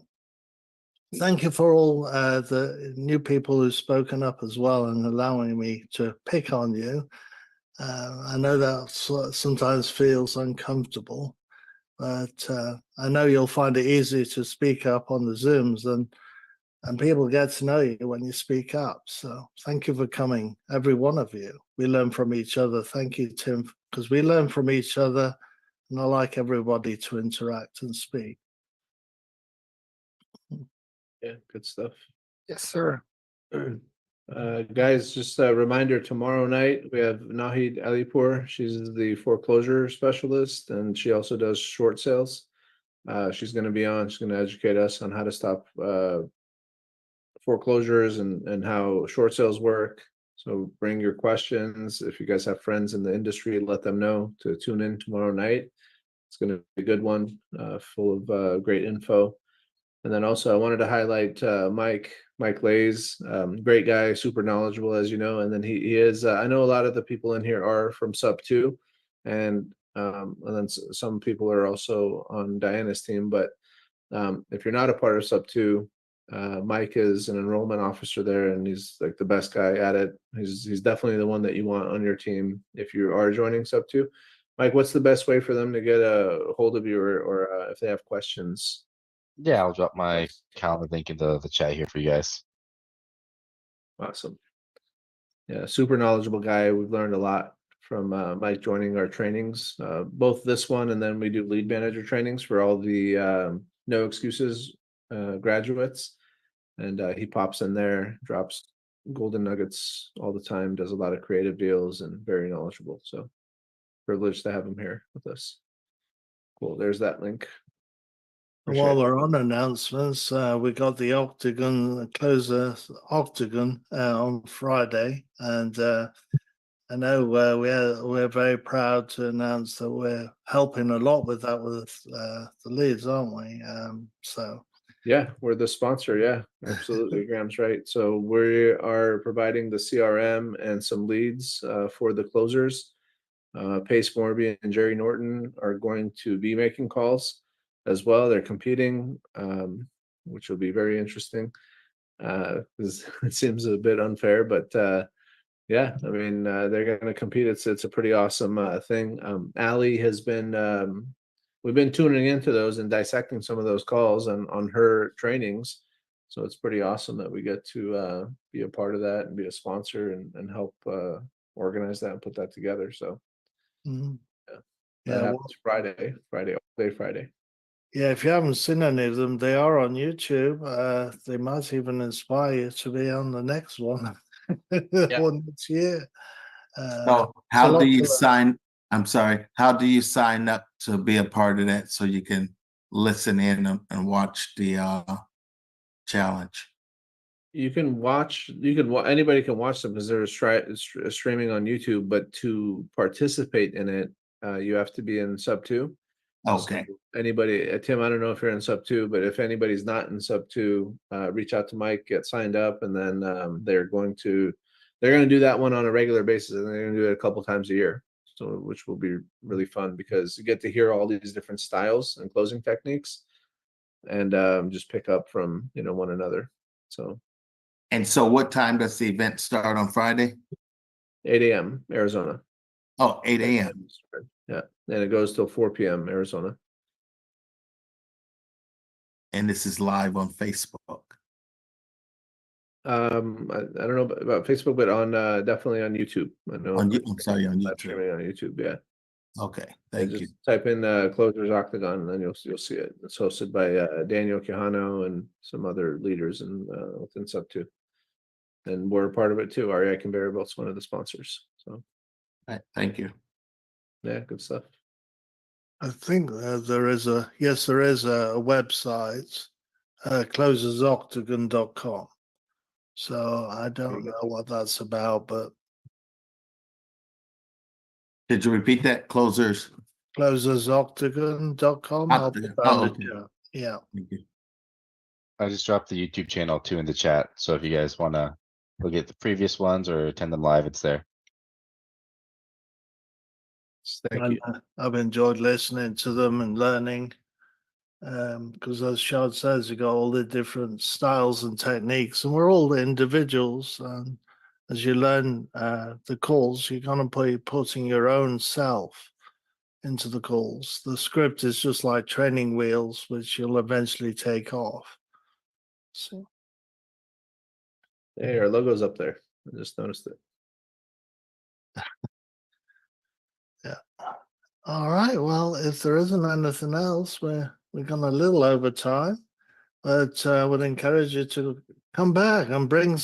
Thank you for all the new people who've spoken up as well and allowing me to pick on you. I know that sometimes feels uncomfortable, but I know you'll find it easier to speak up on the Zooms, and people get to know you when you speak up. So thank you for coming, every one of you. We learn from each other. Thank you, Tim, because we learn from each other, and I like everybody to interact and speak.
Yeah, good stuff.
Yes, sir.
Guys, just a reminder, tomorrow night we have Nahid Alipur. She's the foreclosure specialist, and she also does short sales. She's going to be on. She's going to educate us on how to stop foreclosures and how short sales work. So bring your questions. If you guys have friends in the industry, let them know to tune in tomorrow night. It's going to be a good one, full of great info. And then also I wanted to highlight Mike Lays, great guy, super knowledgeable, as you know. And then he is, I know a lot of the people in here are from Sub 2, and then some people are also on Diana's team. But if you're not a part of Sub 2, Mike is an enrollment officer there, and he's like the best guy at it. He's definitely the one that you want on your team if you are joining Sub 2. Mike, what's the best way for them to get a hold of you, or if they have questions?
Yeah, I'll drop my calendar link in the chat here for you guys.
Awesome. Yeah, super knowledgeable guy. We've learned a lot from Mike joining our trainings, both this one, and then we do lead manager trainings for all the no excuses graduates. And he pops in there, drops golden nuggets all the time, does a lot of creative deals, and very knowledgeable. So privileged to have him here with us. Cool. There's that link.
While we're on announcements, we got the closer Octagon on Friday, and I know we're very proud to announce that we're helping a lot with that with the leads, aren't we? So
yeah, we're the sponsor. Yeah, absolutely. Graham's right. So we are providing the CRM and some leads for the closers. Pace Morby and Jerry Norton are going to be making calls as well. They're competing, which will be very interesting. Because it seems a bit unfair, but yeah, I mean, they're going to compete. It's a pretty awesome thing. Allie has been, we've been tuning into those and dissecting some of those calls on her trainings. So it's pretty awesome that we get to be a part of that and be a sponsor and help organize that and put that together. So
mhm.
that happens Friday, all day Friday.
Yeah, if you haven't seen any of them, they are on YouTube. They might even inspire you to be on the next one, or next year.
So how do you sign? I'm sorry. How do you sign up to be a part of that so you can listen in and watch the challenge?
You can watch. Anybody can watch them because they're streaming on YouTube. But to participate in it, you have to be in Sub 2.
Okay.
So anybody, Tim, I don't know if you're in Sub 2, but if anybody's not in Sub 2, reach out to Mike, get signed up, and then they're going to do that one on a regular basis, and they're going to do it a couple times a year. So which will be really fun because you get to hear all these different styles and closing techniques, and just pick up from one another. So
And so what time does the event start on Friday?
8 a.m. Arizona.
Oh, 8 a.m.
Yeah, and it goes till 4 p.m. Arizona.
And this is live on Facebook.
I don't know about Facebook, but on definitely on YouTube. I know.
I'm sorry, on
live
YouTube.
streaming on YouTube. Yeah.
Okay,
Yeah,
thank
just
you.
type in Closers Octagon, and then you'll see it. It's hosted by Daniel Quijano and some other leaders in within Sub 2. And we're a part of it too. REI Conveyorable's one of the sponsors. So,
All right, thank you.
yeah, good stuff.
I think there is a website, closersoctagon.com. So I don't know what that's about, but
Did you repeat that?
closersoctagon.com. I'll put that in the
okay.
chat. Yeah.
Thank you.
I just dropped the YouTube channel too in the chat. So if you guys want to look at the previous ones or attend them live, it's there.
Thank you.
I've enjoyed listening to them and learning. Because as Shad says, you got all the different styles and techniques, and we're all individuals. And as you learn the calls, you're going to be putting your own self into the calls. The script is just like training wheels, which you'll eventually take off. So,
Hey, our logo's up there. I just noticed it.
yeah. All right. Well, if there isn't anything else, we're gone a little over time, but I would encourage you to come back and bring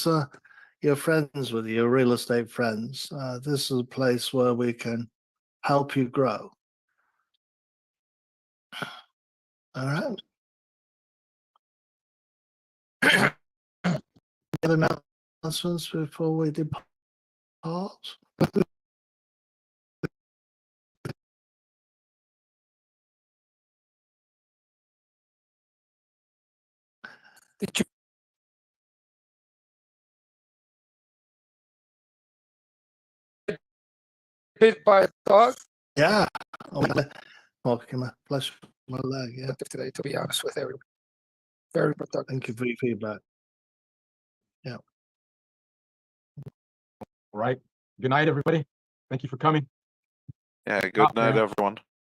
your friends with you, your real estate friends. This is a place where we can help you grow. All right. Any announcements before we depart?
Did you bit by a dog?
Yeah. Okay, my flesh, my leg. Yeah.
Today, to be honest with everyone, very productive.
Thank you for your feedback. Yeah.
Right. Good night, everybody. Thank you for coming.
Yeah, good night, everyone.